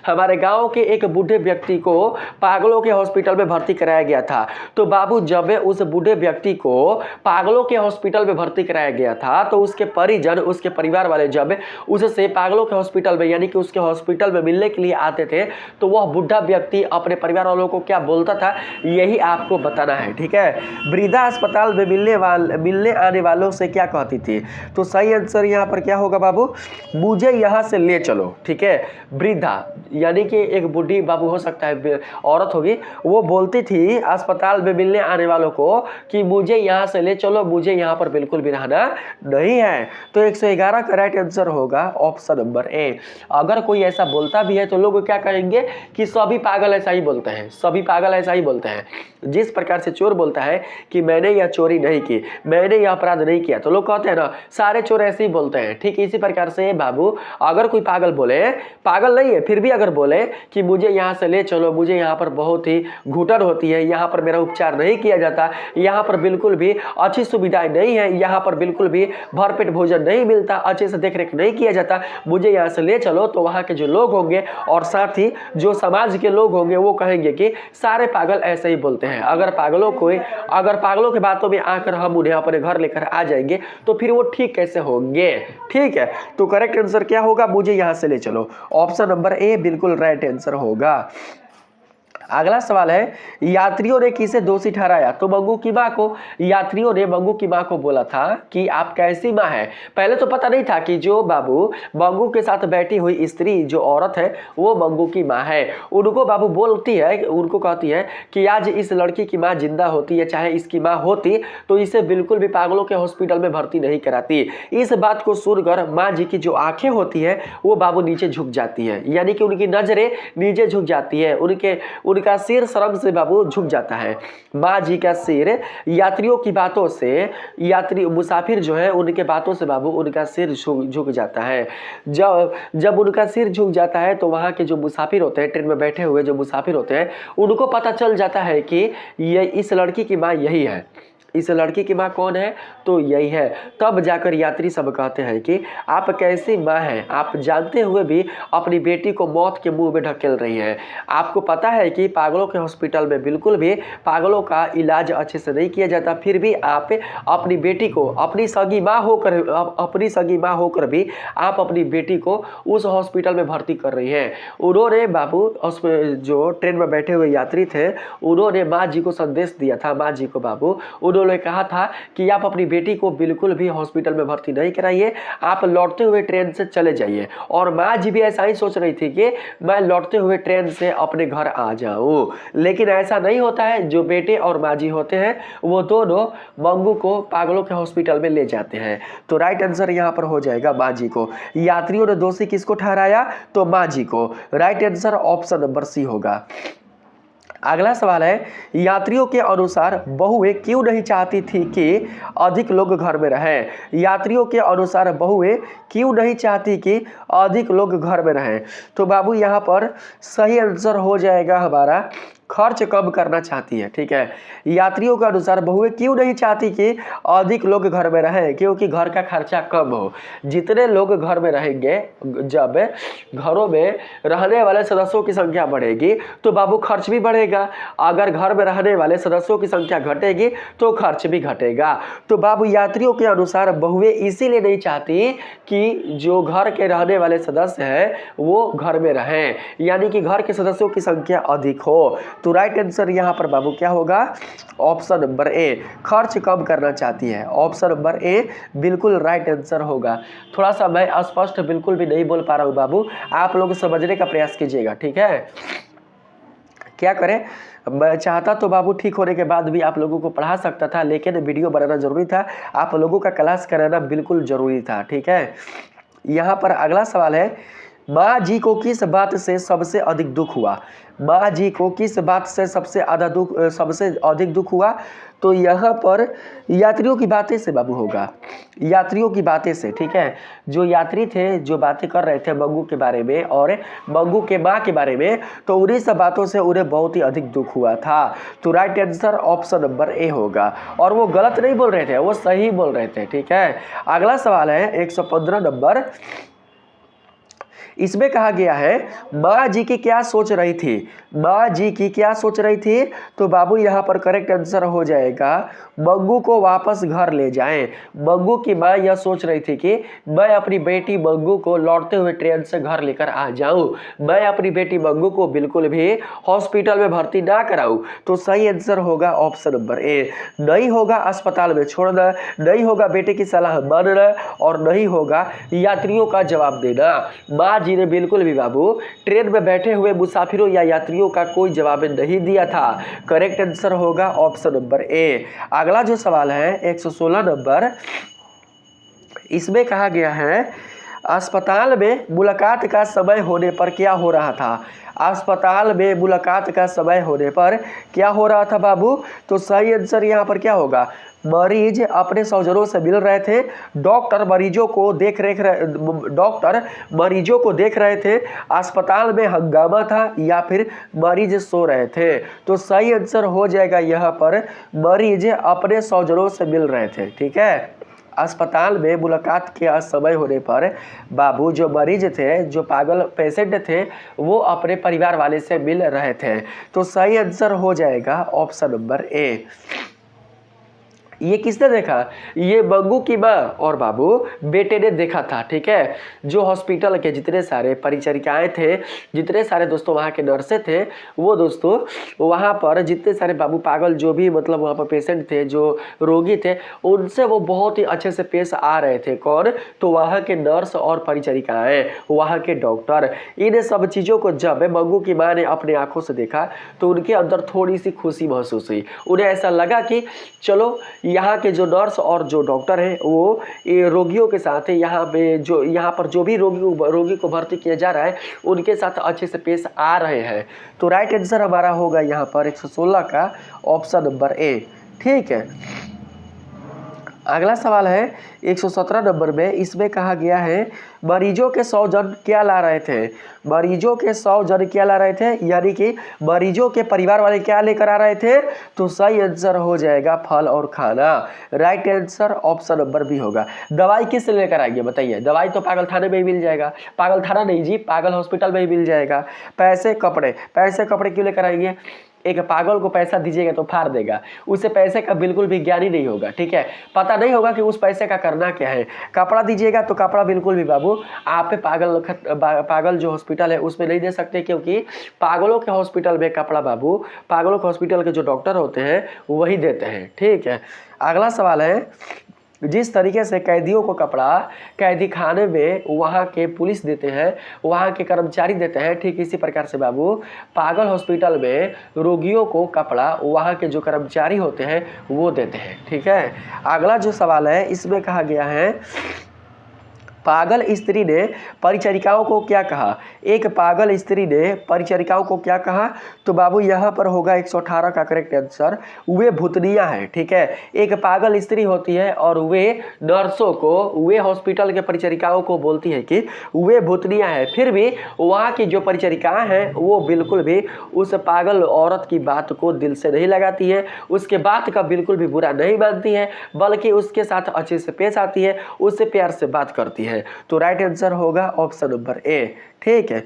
हमारे गांव के एक बूढ़े व्यक्ति को पागलों के हॉस्पिटल में भर्ती कराया गया था। तो बाबू जब उस बूढ़े व्यक्ति को पागलों के हॉस्पिटल में भर्ती कराया गया था तो उसके परिजन, उसके परिवार वाले जब उससे पागलों के हॉस्पिटल में यानी कि उसके हॉस्पिटल में मिलने के लिए आते थे तो वह बूढ़ा व्यक्ति अपने परिवार वालों को क्या बोलता था, यही आपको बताना है। ठीक है, वृद्धा अस्पताल में मिलने आने वालों से क्या कहती थी? तो सही आंसर यहाँ पर क्या होगा बाबू? मुझे यहाँ से ले चलो। ठीक है, वृद्धा यानी कि एक बूढ़ी बाबू हो सकता है, औरत होगी, वो बोलती थी अस्पताल में मिलने आने वालों को कि मुझे यहाँ से ले चलो, मुझे यहाँ पर बिल्कुल भी रहना नहीं है। तो 111 का राइट आंसर होगा ऑप्शन नंबर ए। अगर कोई ऐसा बोलता भी है तो लोग क्या कहेंगे कि सभी पागल ऐसा ही बोलते हैं, सभी पागल ऐसा ही बोलते हैं। जिस प्रकार से चोर बोलता है कि मैंने यह चोरी नहीं की, मैंने यह अपराध नहीं किया, तो लोग कहते हैं ना सारे चोर ऐसे ही बोलते हैं। ठीक इसी प्रकार से बाबू अगर कोई पागल बोले, पागल नहीं है फिर भी अगर बोले कि मुझे यहाँ से ले चलो, मुझे यहाँ पर बहुत ही घुटन होती है, यहाँ पर मेरा उपचार नहीं किया जाता, यहाँ पर बिल्कुल भी अच्छी सुविधाएं नहीं है, यहाँ पर बिल्कुल भी भरपेट भोजन नहीं मिलता, अच्छे से देखरेख नहीं किया जाता, मुझे यहाँ से ले चलो, तो वहाँ के जो लोग होंगे और साथ ही जो समाज के लोग होंगे वो कहेंगे कि सारे पागल ऐसे ही बोलते हैं। अगर पागलों की बातों में आकर हम उन्हें अपने घर लेकर आ जाएंगे तो फिर वो ठीक कैसे होंगे? ठीक है, तो करेक्ट आंसर क्या होगा? मुझे यहां से ले चलो, ऑप्शन नंबर ए बिल्कुल राइट आंसर होगा। अगला सवाल है, यात्रियों ने किसे दोषी ठहराया? तो मंगू की मां को। यात्रियों ने मंगू की मां को बोला था कि आप कैसी मां है। पहले तो पता नहीं था कि जो बाबू मंगू के साथ बैठी हुई स्त्री जो औरत है वो मंगू की मां है। उनको बाबू बोलती है, उनको कहती है कि आज इस लड़की की मां जिंदा होती है, चाहे इसकी मां होती तो इसे बिल्कुल भी पागलों के हॉस्पिटल में भर्ती नहीं कराती। इस बात को सुनकर माँ जी की जो आंखें होती है वो बाबू नीचे झुक जाती है, यानी कि उनकी नजरें नीचे झुक जाती है, उनका सिर शर्म से बाबू झुक जाता है। माँ जी का सिर यात्रियों की बातों से, यात्री मुसाफिर जो है उनके बातों से बाबू उनका सिर झुक जाता है। जब उनका सिर झुक जाता है तो वहाँ के जो मुसाफिर होते हैं, ट्रेन में बैठे हुए जो मुसाफिर होते हैं, उनको पता चल जाता है कि ये इस लड़की की माँ यही है। इस लड़की की माँ कौन है? तो यही है। तब जाकर यात्री सब कहते हैं कि आप कैसी माँ हैं, आप जानते हुए भी अपनी बेटी को मौत के मुंह में ढकेल रही हैं। आपको पता है कि पागलों के हॉस्पिटल में बिल्कुल भी पागलों का इलाज अच्छे से नहीं किया जाता, फिर भी आप अपनी बेटी को अपनी सगी माँ होकर भी आप अपनी बेटी को उस हॉस्पिटल में भर्ती कर रही हैं। उन्होंने बाबू जो ट्रेन में बैठे हुए यात्री थे उन्होंने माँ जी को संदेश दिया था। माँ जी को बाबू उन्होंने कहा था कि आप अपनी बेटी को बिल्कुल भी हॉस्पिटल में भर्ती नहीं कराइए, आप लौटते हुए ट्रेन से चले जाइए। और माँ जी भी ऐसा ही सोच रही थी कि मैं लौटते हुए ट्रेन से अपने घर आ जाऊं, लेकिन ऐसा नहीं होता है। जो बेटे और माँ जी होते हैं वो दोनों मंगू को पागलों के हॉस्पिटल में ले जाते हैं। तो राइट आंसर यहाँ पर हो जाएगा माँ जी को। यात्रियों ने दोषी किसको ठहराया? तो माँ जी को। Right answer option number C होगा। अगला सवाल है, यात्रियों के अनुसार बहुएं क्यों नहीं चाहती थी कि अधिक लोग घर में रहें? यात्रियों के अनुसार बहुएं क्यों नहीं चाहती कि अधिक लोग घर में रहें? तो बाबू यहाँ पर सही आंसर हो जाएगा हमारा खर्च कम करना चाहती है। ठीक है, यात्रियों के अनुसार बहुएं क्यों नहीं चाहती कि अधिक लोग घर में रहें? क्योंकि घर का खर्चा कम हो। जितने लोग घर में रहेंगे, जब घरों में रहने वाले सदस्यों की संख्या बढ़ेगी तो बाबू खर्च भी बढ़ेगा। अगर घर में रहने वाले सदस्यों की संख्या घटेगी तो खर्च भी घटेगा। तो बाबू यात्रियों के अनुसार बहुएं इसीलिए नहीं चाहती कि जो घर के रहने वाले सदस्य हैं वो घर में रहें, यानी कि घर के सदस्यों की संख्या अधिक हो। तो राइट आंसर यहाँ पर बाबू क्या होगा, ऑप्शन नंबर ए, खर्च कम करना चाहती है। ऑप्शन नंबर ए बिल्कुल राइट आंसर होगा। थोड़ा सा मैं अस्पष्ट बिल्कुल भी नहीं बोल पा रहा हूँ बाबू, आप लोग समझने का प्रयास कीजिएगा, ठीक है। क्या करें, मैं चाहता तो बाबू ठीक होने के बाद भी आप लोगों को पढ़ा सकता था, लेकिन वीडियो बनाना जरूरी था, आप लोगों का क्लास कराना बिल्कुल जरूरी था, ठीक है। यहाँ पर अगला सवाल है, माँ जी को किस बात से सबसे अधिक दुख हुआ। माँ जी को किस बात से सबसे अधिक दुख हुआ, तो यहाँ पर यात्रियों की बातें से बाबू होगा, यात्रियों की बातें से, ठीक है। जो यात्री थे जो बातें कर रहे थे बग्गू के बारे में और बग्गू के माँ के बारे में, तो उन्हीं सब बातों से उन्हें बहुत ही अधिक दुख हुआ था। तो right answer option number A होगा। और वो गलत नहीं बोल रहे थे, वो सही बोल रहे थे, ठीक है। अगला सवाल है 115 नंबर, इसमें कहा गया है माँ जी की क्या सोच रही थी। माँ जी की क्या सोच रही थी, तो बाबू यहाँ पर करेक्ट आंसर हो जाएगा बग्गू को वापस घर ले जाएं। बग्गू की माँ यह सोच रही थी कि मैं अपनी बेटी बग्गू को लौटते हुए ट्रेन से घर लेकर आ जाऊं, मैं अपनी बेटी बग्गू को बिल्कुल भी हॉस्पिटल में भर्ती ना कराऊं। तो सही आंसर होगा ऑप्शन नंबर ए, नहीं होगा अस्पताल में छोड़ना, नहीं होगा बेटे की सलाह मानना, और नहीं होगा यात्रियों का जवाब देना। माँ जी ने बिल्कुल भी बाबू ट्रेन में बैठे हुए मुसाफिरों या यात्रियों का कोई जवाब नहीं दिया था। करेक्ट आंसर होगा ऑप्शन नंबर ए। अगला जो सवाल है 116 नंबर, इसमें कहा गया है अस्पताल में मुलाकात का समय होने पर क्या हो रहा था। अस्पताल में मुलाकात का समय होने पर क्या हो रहा था बाबू, तो सही आंसर यहाँ पर क्या होगा, मरीज अपने स्वजनों से मिल रहे थे, डॉक्टर मरीजों को देख रहे थे, अस्पताल में हंगामा था, या फिर मरीज सो रहे थे। तो सही आंसर हो जाएगा यहाँ पर मरीज अपने स्वजनों से मिल रहे थे, ठीक है। अस्पताल में मुलाकात के समय होने पर बाबू जो मरीज थे, जो पागल पेशेंट थे, वो अपने परिवार वाले से मिल रहे थे। तो सही आंसर हो जाएगा ऑप्शन नंबर ए। ये किसने देखा, ये बग्गू की माँ और बाबू बेटे ने देखा था, ठीक है। जो हॉस्पिटल के जितने सारे परिचारिकाएं थे, जितने सारे दोस्तों वहाँ के नर्सें थे, वो दोस्तों वहाँ पर जितने सारे बाबू पागल जो भी मतलब वहाँ पर पेशेंट थे, जो रोगी थे, उनसे वो बहुत ही अच्छे से पेश आ रहे थे। कौन, तो वहाँ के नर्स और परिचारिकाएँ, वहाँ के डॉक्टर। इन सब चीज़ों को जब बग्गू की माँ ने अपने आंखों से देखा तो उनके अंदर थोड़ी सी खुशी महसूस हुई। उन्हें ऐसा लगा कि चलो यहाँ के जो नर्स और जो डॉक्टर हैं वो ये रोगियों के साथ यहाँ पर जो भी रोगी को भर्ती किया जा रहा है उनके साथ अच्छे से पेश आ रहे हैं। तो राइट आंसर हमारा होगा यहाँ पर 116 का ऑप्शन नंबर ए, ठीक है। अगला सवाल है 117 नंबर में, इसमें कहा गया है मरीजों के 100 जन क्या ला रहे थे। मरीजों के 100 जन क्या ला रहे थे, यानी कि मरीजों के परिवार वाले क्या लेकर आ रहे थे, तो सही आंसर हो जाएगा फल और खाना। Right answer option number B होगा। दवाई किस लेकर आएंगे बताइए, दवाई तो पागल थाने में ही मिल जाएगा, पागल थाना नहीं जी, पागल हॉस्पिटल में ही मिल जाएगा। पैसे कपड़े क्यों लेकर आएंगे, एक पागल को पैसा दीजिएगा तो फाड़ देगा, उसे पैसे का बिल्कुल भी ज्ञान ही नहीं होगा, ठीक है। पता नहीं होगा कि उस पैसे का करना क्या है। कपड़ा दीजिएगा तो कपड़ा बिल्कुल भी बाबू आप पागल जो हॉस्पिटल है उसमें नहीं दे सकते, क्योंकि पागलों के हॉस्पिटल में कपड़ा बाबू पागलों के हॉस्पिटल के जो डॉक्टर होते हैं वही देते हैं, ठीक है। अगला सवाल है, जिस तरीके से कैदियों को कपड़ा कैदी खाने में वहाँ के पुलिस देते हैं, वहाँ के कर्मचारी देते हैं, ठीक इसी प्रकार से बाबू पागल हॉस्पिटल में रोगियों को कपड़ा वहाँ के जो कर्मचारी होते हैं वो देते हैं, ठीक है। अगला जो सवाल है इसमें कहा गया है पागल स्त्री ने परिचारिकाओं को क्या कहा। एक पागल स्त्री ने परिचारिकाओं को क्या कहा, तो बाबू यहाँ पर होगा 118 का करेक्ट आंसर, वे भूतनिया है, ठीक है। एक पागल स्त्री होती है और वे नर्सों को, वे हॉस्पिटल के परिचारिकाओं को बोलती है कि वे भूतनिया है। फिर भी वहाँ की जो परिचारिकाएं हैं वो बिल्कुल भी उस पागल औरत की बात को दिल से नहीं लगाती है, उसके बात का बिल्कुल भी बुरा नहीं मानती है, बल्कि उसके साथ अच्छे से पेश आती है, उससे प्यार से बात करती है। तो राइट आंसर होगा ऑप्शन नंबर ए, ठीक है।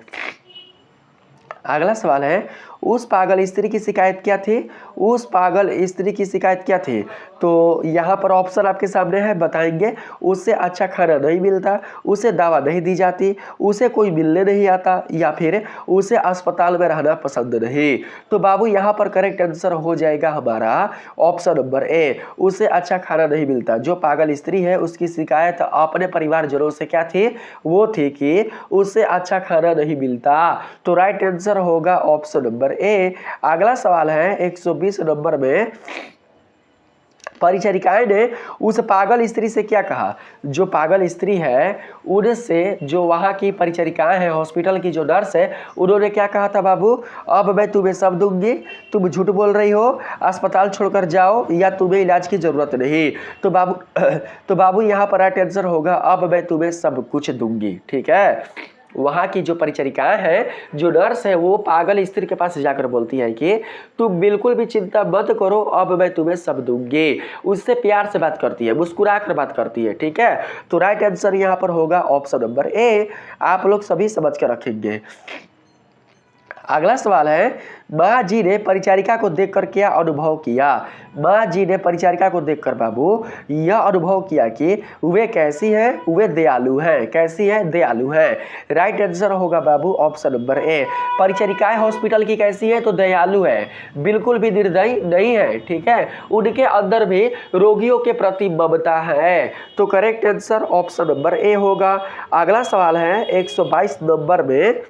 अगला सवाल है उस पागल स्त्री की शिकायत क्या थी? उस पागल स्त्री की शिकायत क्या थी? तो यहाँ पर ऑप्शन आपके सामने है, बताएंगे। उसे अच्छा खाना नहीं मिलता, उसे दवा नहीं दी जाती, उसे कोई मिलने नहीं आता, या फिर उसे अस्पताल में रहना पसंद नहीं। तो बाबू यहाँ पर करेक्ट आंसर हो जाएगा हमारा ऑप्शन नंबर ए, उसे अच्छा खाना नहीं मिलता। जो पागल स्त्री है उसकी शिकायत अपने परिवारजनों से क्या थी? वो थी कि उसे अच्छा खाना नहीं मिलता। तो राइट आंसर होगा ऑप्शन नंबर ए। अगला सवाल है 120 नंबर में, परिचारिकाएं ने उस पागल स्त्री से क्या कहा? जो पागल स्त्री है उनसे, जो वहां की परिचारिकाएं हैं, हॉस्पिटल की जो नर्स है, उन्होंने क्या कहा था बाबू? अब मैं तुम्हें सब दूंगी, तुम झूठ बोल रही हो, अस्पताल छोड़कर जाओ, या तुम्हें इलाज की जरूरत नहीं। तो बाबू यहाँ पर राइट आंसर होगा, अब मैं तुम्हें सब कुछ दूंगी। ठीक है, वहाँ की जो परिचारिकाएं हैं, जो नर्स है, वो पागल स्त्री के पास जाकर बोलती है कि तुम बिल्कुल भी चिंता मत करो, अब मैं तुम्हें सब दूंगी। उससे प्यार से बात करती है, मुस्कुरा कर बात करती है। ठीक है, तो राइट आंसर यहाँ पर होगा ऑप्शन नंबर ए। आप लोग सभी समझ कर रखेंगे। अगला सवाल है, माँ जी ने परिचारिका को देखकर क्या अनुभव किया? माँ जी ने परिचारिका को देखकर बाबू यह अनुभव किया कि वे कैसी है? वे दयालु है। कैसी है? दयालु है। राइट आंसर होगा बाबू ऑप्शन नंबर ए। परिचारिकाएं हॉस्पिटल की कैसी है? तो दयालु है, बिल्कुल भी निर्दयी नहीं है। ठीक है, उनके अंदर भी रोगियों के प्रति ममता है। तो correct answer option number A होगा। अगला सवाल है 122 नंबर में,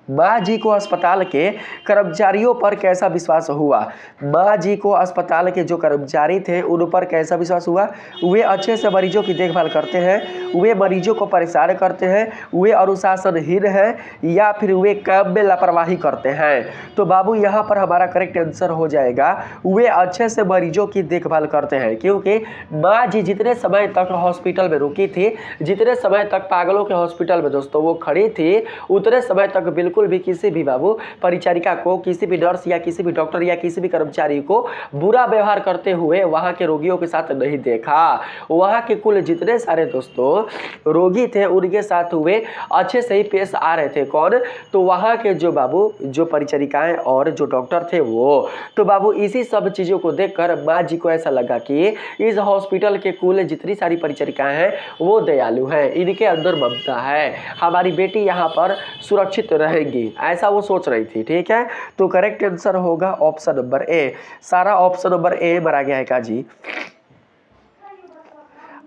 माँ जी को अस्पताल के कर्मचारियों पर कैसा विश्वास हुआ? माँ जी को अस्पताल के जो कर्मचारी थे उन पर कैसा विश्वास हुआ? वे अच्छे से मरीजों की देखभाल करते हैं, वे मरीजों को परेशान करते हैं, वे अनुशासनहीन हैं, या फिर वे काम में लापरवाही करते हैं? तो बाबू यहाँ पर हमारा करेक्ट आंसर हो जाएगा, वे अच्छे से मरीजों की देखभाल करते हैं। क्योंकि माँ जी जितने समय तक हॉस्पिटल में रुकी थी, जितने समय तक पागलों के हॉस्पिटल में दोस्तों वो खड़ी थी, उतने समय तक बिल्कुल भी किसी भी बाबू परिचारिका को, किसी भी नर्स या किसी भी डॉक्टर या किसी भी कर्मचारी को बुरा व्यवहार करते हुए वहां के रोगियों के साथ नहीं देखा। वहां के कुल जितने सारे दोस्तों रोगी थे उनके साथ वे अच्छे से ही पेश आ रहे थे। कौन? तो वहां के जो बाबू, जो परिचारिकाएं और जो डॉक्टर थे वो। तो बाबू इसी सब चीजों को देखकर माँ जी को ऐसा लगा कि इस हॉस्पिटल के कुल जितनी सारी परिचारिकाएं हैं वो दयालु हैं, इनके अंदर ममता है, हमारी बेटी यहाँ पर सुरक्षित रहेगी, ऐसा वो सोच रही थी। ठीक है, तो करेक्ट आंसर होगा ऑप्शन नंबर ए। सारा ऑप्शन नंबर ए मरा गया है काजी।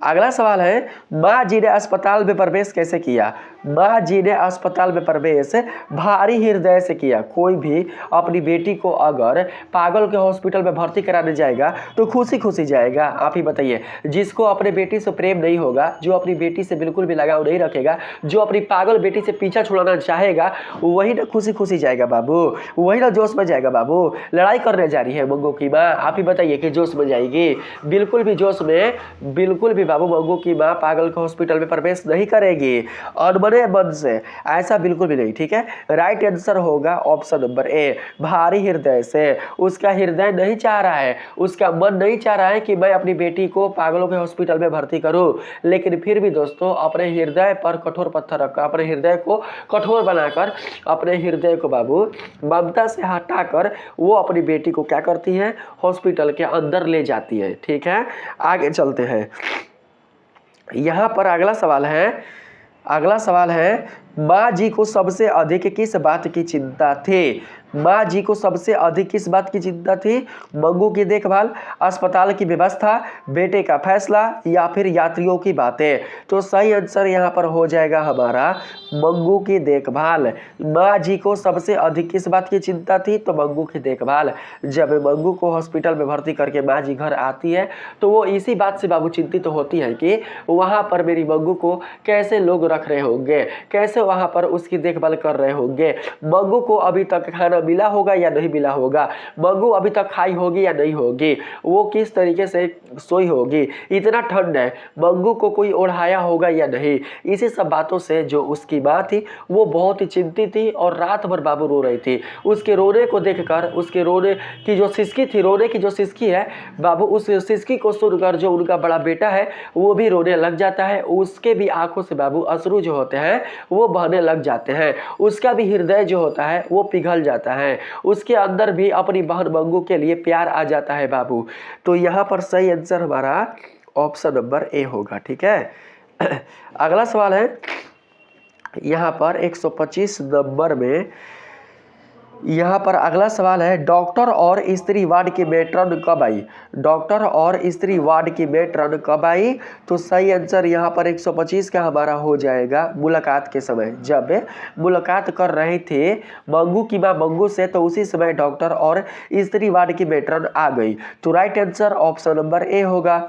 अगला सवाल है, माँ जी ने अस्पताल में प्रवेश कैसे किया? माँ जी ने अस्पताल में प्रवेश भारी हृदय से किया। कोई भी अपनी बेटी को अगर पागल के हॉस्पिटल में भर्ती कराने जाएगा तो खुशी खुशी जाएगा। आप ही बताइए, जिसको अपने बेटी से प्रेम नहीं होगा, जो अपनी बेटी से बिल्कुल भी लगाव नहीं रखेगा, जो अपनी पागल बेटी से पीछा छुड़ाना चाहेगा, वही ना खुशी खुशी जाएगा बाबू, वही ना जोश में जाएगा बाबू। लड़ाई करने जा रही है मंगू की माँ, आप ही बताइए कि जोश में जाएगी? बिल्कुल भी जोश में, बिल्कुल भी बाबू मंगू की माँ पागल के हॉस्पिटल में प्रवेश नहीं करेगी अनबने मन से, ऐसा बिल्कुल भी नहीं। ठीक है, राइट आंसर होगा ऑप्शन नंबर ए, भारी हृदय से। उसका हृदय नहीं चाह रहा है, उसका मन नहीं चाह रहा है कि मैं अपनी बेटी को पागलों के हॉस्पिटल में भर्ती करूं, लेकिन फिर भी दोस्तों अपने हृदय पर कठोर पत्थर रखकर, अपने हृदय को कठोर बनाकर, अपने हृदय को बाबू ममता से हटाकर वो अपनी बेटी को क्या करती है? हॉस्पिटल के अंदर ले जाती है। ठीक है, आगे चलते हैं। यहाँ पर अगला सवाल है, माँ जी को सबसे अधिक किस बात की चिंता थी? माँ जी को सबसे अधिक किस बात की चिंता थी? मंगू की देखभाल, अस्पताल की व्यवस्था, बेटे का फैसला, या फिर यात्रियों की बातें? तो सही आंसर यहाँ पर हो जाएगा हमारा मंगू की देखभाल। माँ जी को सबसे अधिक किस बात की चिंता थी? तो मंगू की देखभाल। जब मंगू को हॉस्पिटल में भर्ती करके माँ जी घर आती है तो वो इसी बात से बाबू चिंतित तो होती है कि वहाँ पर मेरी मंगू को कैसे लोग रख रहे होंगे, कैसे वहाँ पर उसकी देखभाल कर रहे होंगे, मंगू को अभी तक खाना मिला होगा या नहीं मिला होगा, मंगू अभी तक खाई होगी या नहीं होगी, वो किस तरीके से सोई होगी, इतना ठंड है मंगू को कोई ओढ़ाया होगा या नहीं। इसी सब बातों से जो उसकी माँ थी वो बहुत ही चिंतित थी और रात भर बाबू रो रही थी। उसके रोने को देखकर, उसके रोने की जो सिसकी थी, रोने की जो सिसकी है, बाबू उस सिसकी को सुनकर जो उनका बड़ा बेटा है वो भी रोने लग जाता है। उसके भी आंखों से बाबू अश्रु जो होते हैं वो बहने लग जाते हैं, उसका भी हृदय जो होता है वो पिघल जाता है, उसके अंदर भी अपनी बहन मंगू के लिए प्यार आ जाता है बाबू। तो यहाँ पर सही आंसर हमारा ऑप्शन नंबर ए होगा। ठीक है, अगला सवाल है यहाँ पर 125 नंबर में, यहाँ पर अगला सवाल है, डॉक्टर और स्त्री वार्ड की मेट्रन कब आई? डॉक्टर और स्त्री वार्ड की मेट्रन कब आई? तो सही आंसर यहाँ पर 125 का हमारा हो जाएगा मुलाकात के समय। जब मुलाकात कर रहे थे मंगू की माँ मंगू से, तो उसी समय डॉक्टर और स्त्री वार्ड की मेट्रन आ गई। तो right answer option number A होगा।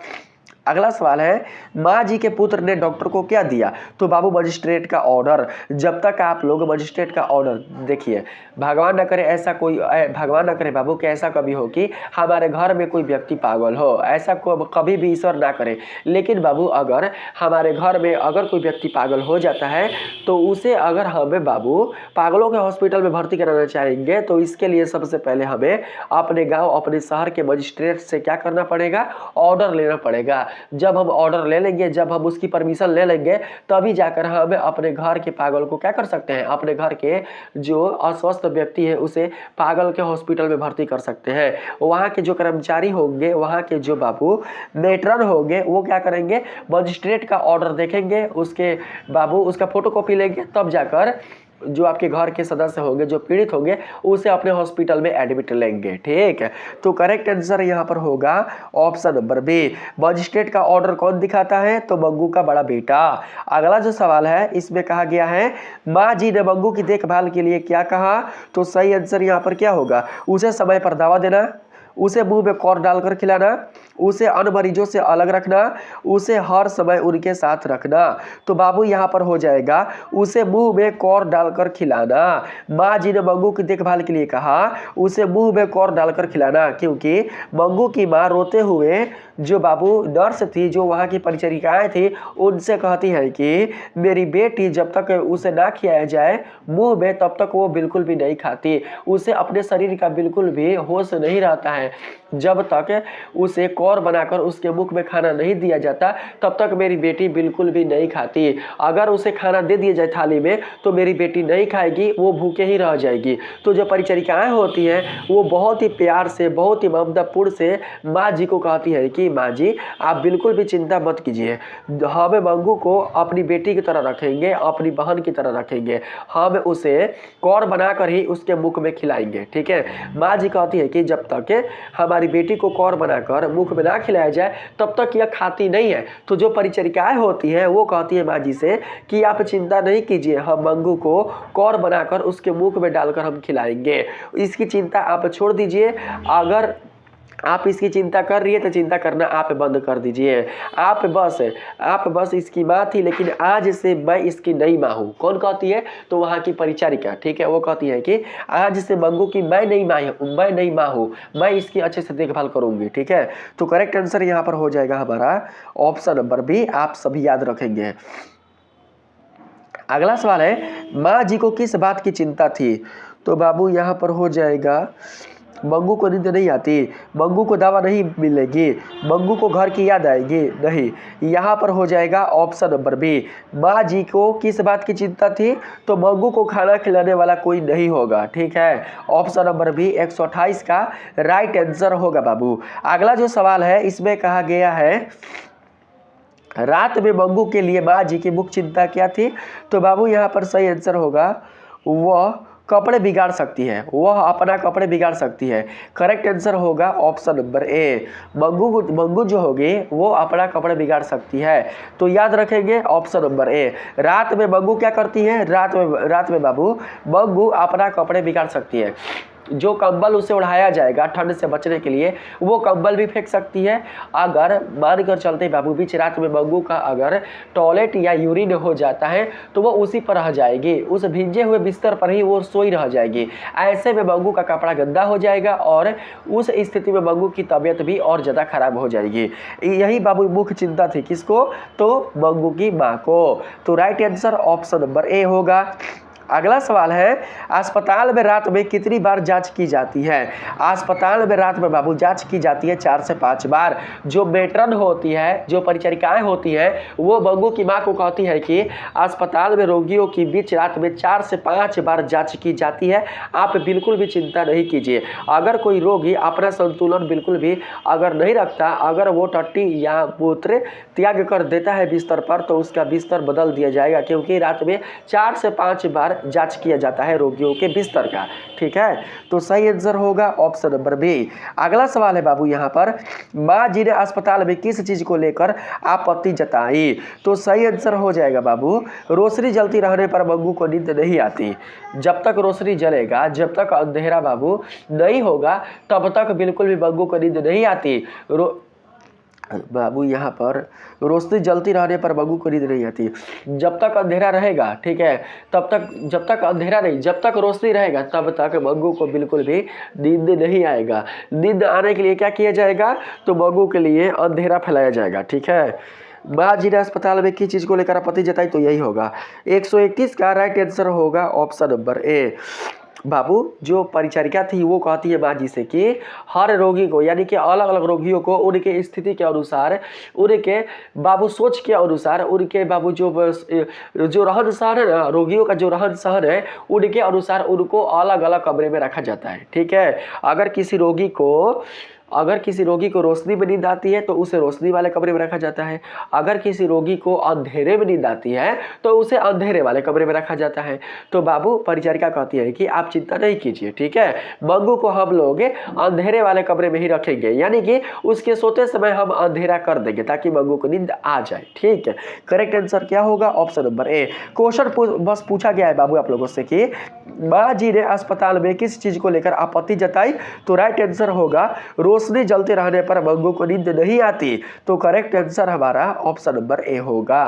अगला सवाल है, माँ जी के पुत्र ने डॉक्टर को क्या दिया? तो बाबू मजिस्ट्रेट का ऑर्डर। जब तक आप लोग मजिस्ट्रेट का ऑर्डर, देखिए भगवान न करे ऐसा कोई, भगवान न करे बाबू कि ऐसा कभी हो कि हमारे घर में कोई व्यक्ति पागल हो, ऐसा कभी भी ईश्वर ना करे। लेकिन बाबू अगर हमारे घर में अगर कोई व्यक्ति पागल हो जाता है तो उसे अगर हमें बाबू पागलों के हॉस्पिटल में भर्ती कराना चाहेंगे तो इसके लिए सबसे पहले हमें अपने गाँव, अपने शहर के मजिस्ट्रेट से क्या करना पड़ेगा? ऑर्डर लेना पड़ेगा। जब हम ऑर्डर ले लेंगे, जब हम उसकी परमिशन ले लेंगे, तभी जाकर हम अपने घर के पागल को क्या कर सकते हैं? अपने घर के जो अस्वस्थ व्यक्ति है उसे पागल के हॉस्पिटल में भर्ती कर सकते हैं। वहाँ के जो कर्मचारी होंगे, वहाँ के जो बाबू मेट्रन होंगे, वो क्या करेंगे? मजिस्ट्रेट का ऑर्डर देखेंगे, उसके बाबू उसका फोटोकॉपी लेंगे, तब जाकर जो आपके घर के सदस्य होंगे, जो पीड़ित होंगे, उसे अपने हॉस्पिटल में एडमिट लेंगे। ठीक है, तो करेक्ट आंसर यहाँ पर होगा ऑप्शन नंबर बी। मजिस्ट्रेट का ऑर्डर कौन दिखाता है? तो मंगू का बड़ा बेटा। अगला जो सवाल है इसमें कहा गया है, माँ जी ने मंगू की देखभाल के लिए क्या कहा? तो सही आंसर यहाँ पर क्या होगा? उसे समय पर दवा देना, उसे मुंह में कौर डालकर खिलाना, उसे अन्य मरीजों से अलग रखना, उसे हर समय उनके साथ रखना। तो बाबू यहाँ पर हो जाएगा उसे मुंह में कौर डालकर खिलाना। माँ जी ने मंगू की देखभाल के लिए कहा उसे मुंह में कौर डालकर खिलाना, क्योंकि मंगू की माँ रोते हुए जो बाबू नर्स थी, जो वहाँ की परिचारिकाएं थी, उनसे कहती है कि मेरी बेटी जब तक उसे ना खिलाया जाए मुंह में, तब तक वो बिल्कुल भी नहीं खाती, उसे अपने शरीर का बिल्कुल भी होश नहीं रहता है। जब तक उसे कौर बनाकर उसके मुख में खाना नहीं दिया जाता तब तक मेरी बेटी बिल्कुल भी नहीं खाती। अगर उसे खाना दे दिया जाए थाली में तो मेरी बेटी नहीं खाएगी, वो भूखे ही रह जाएगी। तो जो परिचारिकाएं होती हैं वो बहुत ही प्यार से, बहुत ही ममतापूर्ण से माँ जी को कहती है कि माँ जी आप बिल्कुल भी चिंता मत कीजिए, हम मंगू को अपनी बेटी की तरह रखेंगे, अपनी बहन की तरह रखेंगे, हम उसे कौर बनाकर ही उसके मुख में खिलाएंगे। ठीक है, माँ जी कहती है कि जब तक हमारी बेटी को कौर बनाकर मुख में ना खिलाया जाए तब तक यह खाती नहीं है। तो जो परिचारिकाएं होती हैं वो कहती है माँ जी से कि आप चिंता नहीं कीजिए, हम मंगू को कौर बनाकर उसके मुख में डालकर हम खिलाएंगे, इसकी चिंता आप छोड़ दीजिए। अगर आप इसकी चिंता कर रही है तो चिंता करना आप बंद कर दीजिए। आप बस इसकी माँ थी, लेकिन आज से मैं इसकी नई माँ हूँ। कौन कहती है? तो वहाँ की परिचारिका। ठीक है, वो कहती है कि आज से मंगू की मैं नई माँ हूँ, मैं इसकी अच्छे से देखभाल करूँगी। ठीक है, तो करेक्ट आंसर यहाँ पर हो जाएगा हमारा ऑप्शन नंबर बी। आप सभी याद रखेंगे। अगला सवाल है, माँ जी को किस बात की चिंता थी? तो बाबू यहाँ पर हो जाएगा मंगू को नींद नहीं आती, मंगू को दवा नहीं मिलेगी, मंगू को घर की याद आएगी, नहीं। यहाँ पर हो जाएगा ऑप्शन नंबर बी। माँ जी को किस बात की चिंता थी? तो मंगू को खाना खिलाने वाला कोई नहीं होगा। ठीक है, ऑप्शन नंबर बी 128 का राइट आंसर होगा बाबू। अगला जो सवाल है इसमें कहा गया है, रात में मंगू के लिए माँ जी की मुख्य चिंता क्या थी? तो बाबू यहाँ पर सही आंसर होगा वह कपड़े बिगाड़ सकती है, वह अपना कपड़े बिगाड़ सकती है। करेक्ट आंसर होगा ऑप्शन नंबर ए। मंगू जो होगी वो अपना कपड़े बिगाड़ सकती है। तो याद रखेंगे ऑप्शन नंबर ए। रात में मंगू क्या करती है? रात में बाबू मंगू अपना कपड़े बिगाड़ सकती है। जो कंबल उसे उड़ाया जाएगा ठंड से बचने के लिए, वो कंबल भी फेंक सकती है। अगर मानकर चलते बाबू बीच रात में मंगू का अगर टॉयलेट या यूरिन हो जाता है तो वो उसी पर रह जाएगी, उस भींजे हुए बिस्तर पर ही वो सोई रह जाएगी। ऐसे में मंगू का कपड़ा गंदा हो जाएगा और उस स्थिति में मंगू की तबीयत भी और ज़्यादा खराब हो जाएगी। यही बाबू मुख्य चिंता थी किसको, तो मंगू की माँ को। तो right answer option number A होगा। अगला सवाल है, अस्पताल में रात में कितनी बार जांच की जाती है। अस्पताल में रात में बाबू जांच की जाती है 4 से 5 बार। जो मेट्रन होती है, जो परिचारिकाएं होती हैं, वो मंगू की मां को कहती है कि अस्पताल में रोगियों की बीच रात में 4 से 5 बार जांच की जाती है। आप बिल्कुल भी चिंता नहीं कीजिए। अगर कोई रोगी अपना संतुलन बिल्कुल भी अगर नहीं रखता, अगर वो टट्टी या मूत्र त्याग कर देता है बिस्तर पर, तो उसका बिस्तर बदल दिया जाएगा, क्योंकि रात में 4 से 5 बार जांच किया जाता है रोगियों के बिस्तर का। ठीक है, तो सही आंसर होगा ऑप्शन नंबर बी। अगला सवाल है बाबू यहाँ पर, माँ जी ने अस्पताल में किस चीज को लेकर आपत्ति जताई। तो सही आंसर हो जाएगा बाबू, रोशनी जलती रहने पर मंगू को नींद नहीं आती। जब तक रोशनी जलेगा, जब तक अंधेरा बाबू नहीं होगा, तब तक बिल्कुल भी मंगू को नींद नहीं आती। बाबू यहाँ पर रोशनी जलती रहने पर मंगू को नींद नहीं आती। जब तक अंधेरा रहेगा, ठीक है, तब तक, जब तक अंधेरा नहीं, जब तक रोशनी रहेगा तब तक मंगू को बिल्कुल भी नींद नहीं आएगा। नींद आने के लिए क्या किया जाएगा, तो मंगू के लिए अंधेरा फैलाया जाएगा। ठीक है, माँ जी ने अस्पताल में किस चीज को लेकर आपत्ति जताई, तो यही होगा 131 का राइट आंसर होगा ऑप्शन नंबर ए। बाबू जो परिचारिका थी वो कहती है माँ जी से कि हर रोगी को, यानी कि अलग अलग रोगियों को उनके स्थिति के अनुसार, उनके बाबू सोच के अनुसार, उनके बाबू जो रहन सहन है ना, रोगियों का जो रहन सहन है उनके अनुसार उनको अलग अलग कमरे में रखा जाता है। ठीक है, अगर किसी रोगी को रोशनी में नींद आती है तो उसे रोशनी वाले कमरे में रखा जाता है। अगर किसी रोगी को अंधेरे में नींद आती है तो उसे अंधेरे वाले कमरे में रखा जाता है। तो बाबू परिचारिका कहती है कि आप चिंता नहीं कीजिए, ठीक है, मंगू को हम लोग अंधेरे वाले कमरे में ही रखेंगे, यानी कि उसके सोते समय हम अंधेरा कर देंगे ताकि मंगू को नींद आ जाए। ठीक है, करेक्ट आंसर क्या होगा, ऑप्शन नंबर ए। क्वेश्चन बस पूछा गया है बाबू आप लोगों से कि माँ जी ने अस्पताल में किस चीज को लेकर आपत्ति जताई, तो राइट आंसर होगा रोशनी जलते रहने पर मंगू को नींद नहीं आती। तो करेक्ट आंसर हमारा ऑप्शन नंबर ए होगा।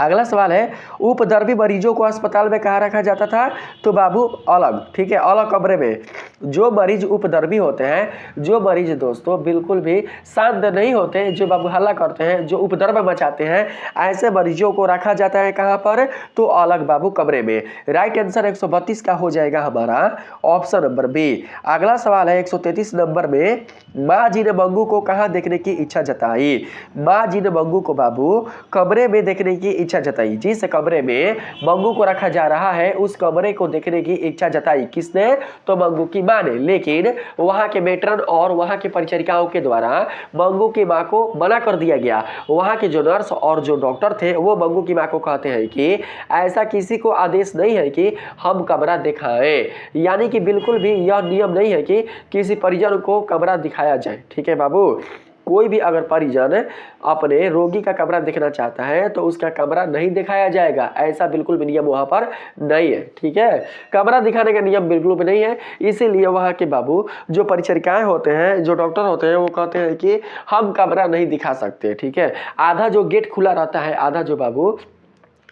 अगला सवाल है, उपद्रवी मरीजों को अस्पताल में कहाँ रखा जाता था, तो बाबू अलग, ठीक है, अलग कमरे में। जो मरीज उपद्रवी होते हैं, जो मरीज दोस्तों बिल्कुल भी शांत नहीं होते, जो बाबू हल्ला करते हैं, जो उपद्रव मचाते हैं, ऐसे मरीजों को रखा जाता है कहाँ पर, तो अलग बाबू कमरे में। राइट आंसर 132 का हो जाएगा हमारा ऑप्शन नंबर बी। अगला सवाल है 133 नंबर में, माँ जी ने मंगू को कहाँ देखने की इच्छा जताई। माँ जी ने मंगू को बाबू कमरे में देखने की इच्छा जताई। जिस कमरे में मंगू को रखा जा रहा है उस कमरे को देखने की इच्छा जताई किसने, तो मंगू की मां ने। लेकिन वहां के मेट्रन और वहां के परिचारिकाओं के द्वारा मंगू की मां को मना कर दिया गया। वहां के जो नर्स और जो डॉक्टर थे वो मंगू की मां को कहते हैं कि ऐसा किसी को आदेश नहीं है कि हम कमरा दिखाएं, यानी कि बिल्कुल भी यह नियम नहीं है कि किसी परिजन को कमरा दिखाया जाए। ठीक है बाबू, कोई भी अगर परिजन अपने रोगी का कमरा देखना चाहता है तो उसका कमरा नहीं दिखाया जाएगा, ऐसा बिल्कुल भी नियम वहां पर नहीं है। ठीक है, कमरा दिखाने का नियम बिल्कुल भी नहीं है। इसीलिए वहां के बाबू जो परिचारिकाएं होते हैं, जो डॉक्टर होते हैं, वो कहते हैं कि हम कमरा नहीं दिखा सकते। ठीक है, आधा जो गेट खुला रहता है, आधा जो बाबू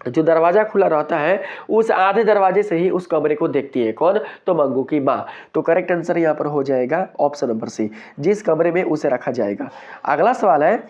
जो दरवाजा खुला रहता है, उस आधे दरवाजे से ही उस कमरे को देखती है कौन, तो मंगू की माँ। तो करेक्ट आंसर यहाँ पर हो जाएगा ऑप्शन नंबर सी, जिस कमरे में उसे रखा जाएगा। अगला सवाल है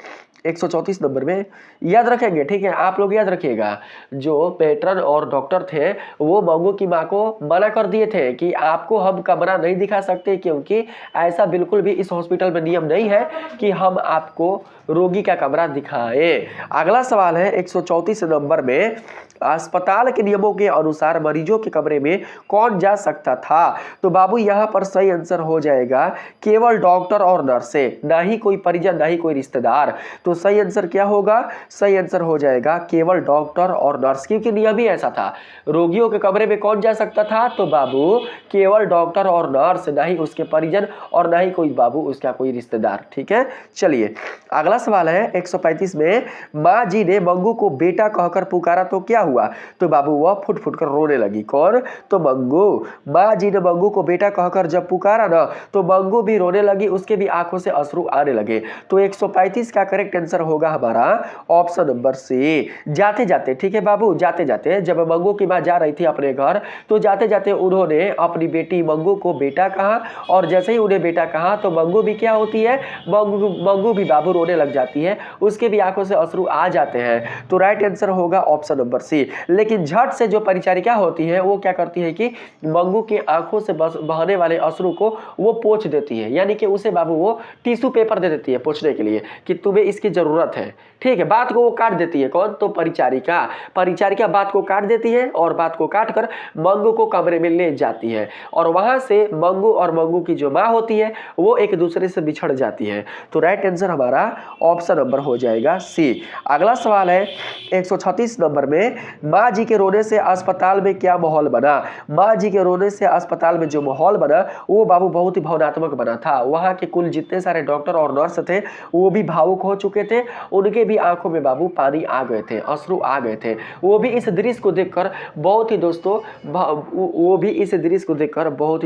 134 नंबर में, याद रखेंगे, ठीक है, आप लोग याद रखिएगा, जो पेट्रन और डॉक्टर थे वो मंगू की माँ को मना कर दिए थे कि आपको हम कमरा नहीं दिखा सकते, क्योंकि ऐसा बिल्कुल भी इस हॉस्पिटल में नियम नहीं है कि हम आपको रोगी का कमरा दिखाएं। अगला सवाल है 134 नंबर में, अस्पताल के नियमों के अनुसार मरीजों के कमरे में कौन जा सकता था, तो बाबू यहाँ पर सही आंसर हो जाएगा केवल डॉक्टर और नर्से, ना ही कोई परिजन, ना ही कोई रिश्तेदार। तो सही आंसर क्या होगा, सही आंसर हो जाएगा केवल डॉक्टर और नर्स, क्योंकि नियम ही ऐसा था। रोगियों के कमरे में कौन जा सकता था, तो बाबू केवल डॉक्टर और नर्स, ना ही उसके परिजन और ना ही कोई बाबू उसका कोई रिश्तेदार। ठीक है, चलिए अगला सवाल है 135 में, माँ जी ने मंगू को बेटा कहकर पुकारा तो क्या हुआ, तो बाबू वह फुट फुट कर रोने लगी। कौन, तो मंगू। माँ जी ने मंगू को बेटा कहकर जब पुकारा ना तो मंगू भी रोने लगी, उसके भी आंखों से अश्रु आने लगे। तो 135 का करेक्ट आंसर होगा हमारा ऑप्शन नंबर सी। जाते जाते, ठीक है बाबू, जाते जाते जब मंगू की माँ जा रही थी अपने घर, तो जाते जाते उन्होंने अपनी बेटी मंगू को बेटा कहा, और जैसे ही उन्हें बेटा कहा तो मंगू भी क्या होती है, मंगू भी बाबू रोने लग जाती है, उसके भी आंखों से अश्रु आ जाते हैं। तो राइट आंसर होगा ऑप्शन नंबर सी। लेकिन झट से जो परिचारिका होती है वो क्या करती है कि मंगू की आंखों से बहने वाले अश्रु को वो पोंछ देती है, यानी कि उसे बाबू वो टिश्यू पेपर दे देती है पोंछने के लिए कि तुम्हें इसकी जरूरत है। ठीक है, बात को वो काट देती है। कौन, तो परिचारिका। परिचारिका बात को काट देती है और बात को काट कर मंगू को कमरे में ले जाती है, और वहां से मंगू और मंगू की जो माँ होती है वो एक दूसरे से बिछड़ जाती है। तो राइट आंसर हमारा ऑप्शन नंबर हो जाएगा सी। अगला सवाल है 136 नंबर में, माँ जी के रोने से अस्पताल में क्या माहौल बना। माँ जी के रोने से अस्पताल में जो माहौल बना वो बाबू बहुत ही भावनात्मक बना था। वहां के कुल जितने सारे डॉक्टर और नर्स थे वो भी भावुक हो चुके थे, उनके भी आंखों में बाबू पानी आ गए थे, अश्रु आ गए थे। वो भी इस दृश्य को देखकर बहुत ही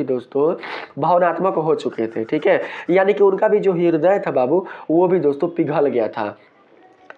दोस्तों भावनात्मक हो चुके थे। ठीक है, यानी कि उनका भी जो हृदय था बाबू वो भी दोस्तों पिघल गया था।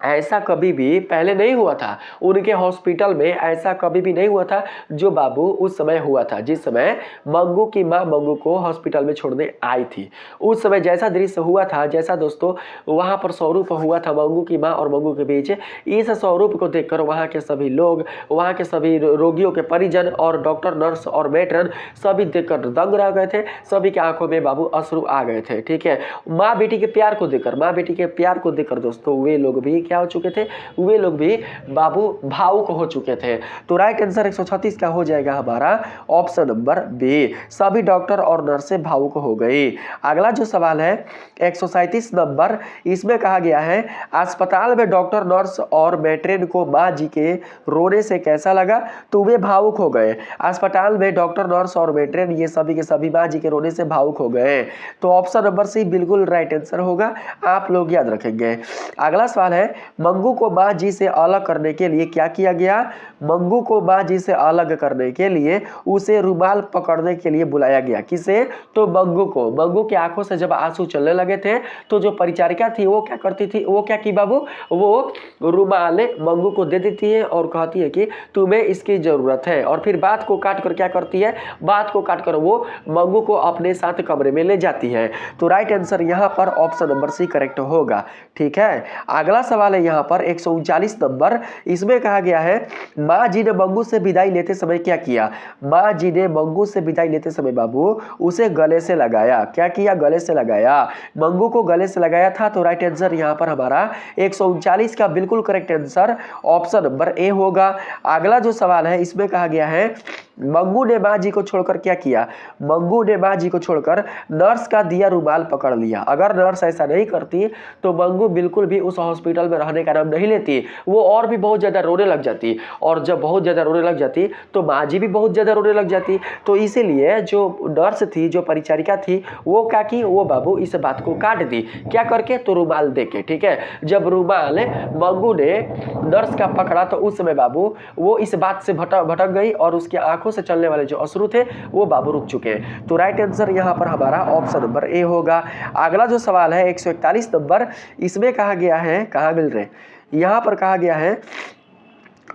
ऐसा कभी भी पहले नहीं हुआ था उनके हॉस्पिटल में, ऐसा कभी भी नहीं हुआ था जो बाबू उस समय हुआ था जिस समय मंगू की माँ मंगू को हॉस्पिटल में छोड़ने आई थी। उस समय जैसा दृश्य हुआ था, जैसा दोस्तों वहां पर स्वरूप हुआ था मंगू की माँ और मंगू के बीच, इस स्वरूप को देखकर वहां के सभी लोग, वहां के सभी रोगियों के परिजन और डॉक्टर नर्स और मेट्रन सभी देखकर दंग रह गए थे। सभी के आंखों में बाबू अश्रु आ गए थे। ठीक है, माँ बेटी के प्यार को देखकर दोस्तों वे लोग भी क्या हो चुके थे, वे लोग भी बाबू भावुक हो चुके थे। तो राइट आंसर 136 का हो जाएगा हमारा ऑप्शन नंबर बी। सभी डॉक्टर और नर्सें भावुक हो गई। अगला जो सवाल है 137 नंबर, इसमें कहा गया है अस्पताल में डॉक्टर नर्स और मेट्रेन को माँ जी के रोने से कैसा लगा, तो वे भावुक हो गए। अस्पताल में डॉक्टर नर्स और मेट्रेन ये सभी के सभी माँ जी के रोने से भावुक हो गए। तो ऑप्शन नंबर सी बिल्कुल राइट आंसर होगा, आप लोग याद रखेंगे। अगला सवाल है मंगू को माँ जी से अलग करने के लिए क्या किया गया। मंगू को माँ जी से अलग करने के लिए उसे रुमाल पकड़ने के लिए बुलाया गया। किसे, तो मंगू को। मंगू की आंखों से जब आंसू चलने लगे थे तो जो परिचारिका थी वो क्या करती थी, वो क्या की बाबू, वो रुमाल मंगू को दे देती है और कहती है कि तुम्हें इसकी जरूरत है, और फिर बात को काट कर क्या करती है, बात को काट कर वो मंगू को अपने साथ कमरे में ले जाती है। तो राइट आंसर यहाँ पर ऑप्शन नंबर सी करेक्ट होगा। ठीक है, अगला सवाल है यहाँ पर 139 नंबर, इसमें कहा गया है माँ जी ने मंगू से विदाई लेते समय क्या किया। माँ जी ने मंगू से विदाई लेते समय बाबू उसे गले से लगाया। क्या किया, गले से लगाया, मंगू को गले से लगाया था। तो राइट आंसर यहाँ पर हमारा 139 का बिल्कुल correct answer option number A होगा। अगला जो सवाल है इसमें कहा गया है मंगू ने माँ जी को छोड़कर क्या किया। मंगू ने माँ जी को छोड़कर नर्स का दिया रुमाल पकड़ लिया। अगर नर्स ऐसा नहीं करती तो मंगू बिल्कुल भी उस हॉस्पिटल में रहने का नाम नहीं लेती, वो और भी बहुत ज़्यादा रोने लग जाती, और जब बहुत ज़्यादा रोने लग जाती तो माँ जी भी बहुत ज़्यादा रोने लग जाती। तो इसीलिए जो नर्स थी, जो परिचारिका थी, वो क्या की, वो बाबू इस बात को काट दी। क्या करके, तो रुमाल दे के। ठीक है, जब रुमाल मंगू ने नर्स का पकड़ा तो उस समय बाबू वो इस बात से भटक गई और उसके आंखों से चलने वाले जो अश्रु थे वो बाबू रुक चुके। तो राइट आंसर यहाँ पर हमारा ऑप्शन नंबर ए होगा। अगला जो सवाल है 141 नंबर, इसमें कहा गया है, कहाँ मिल रहे, यहाँ पर कहा गया है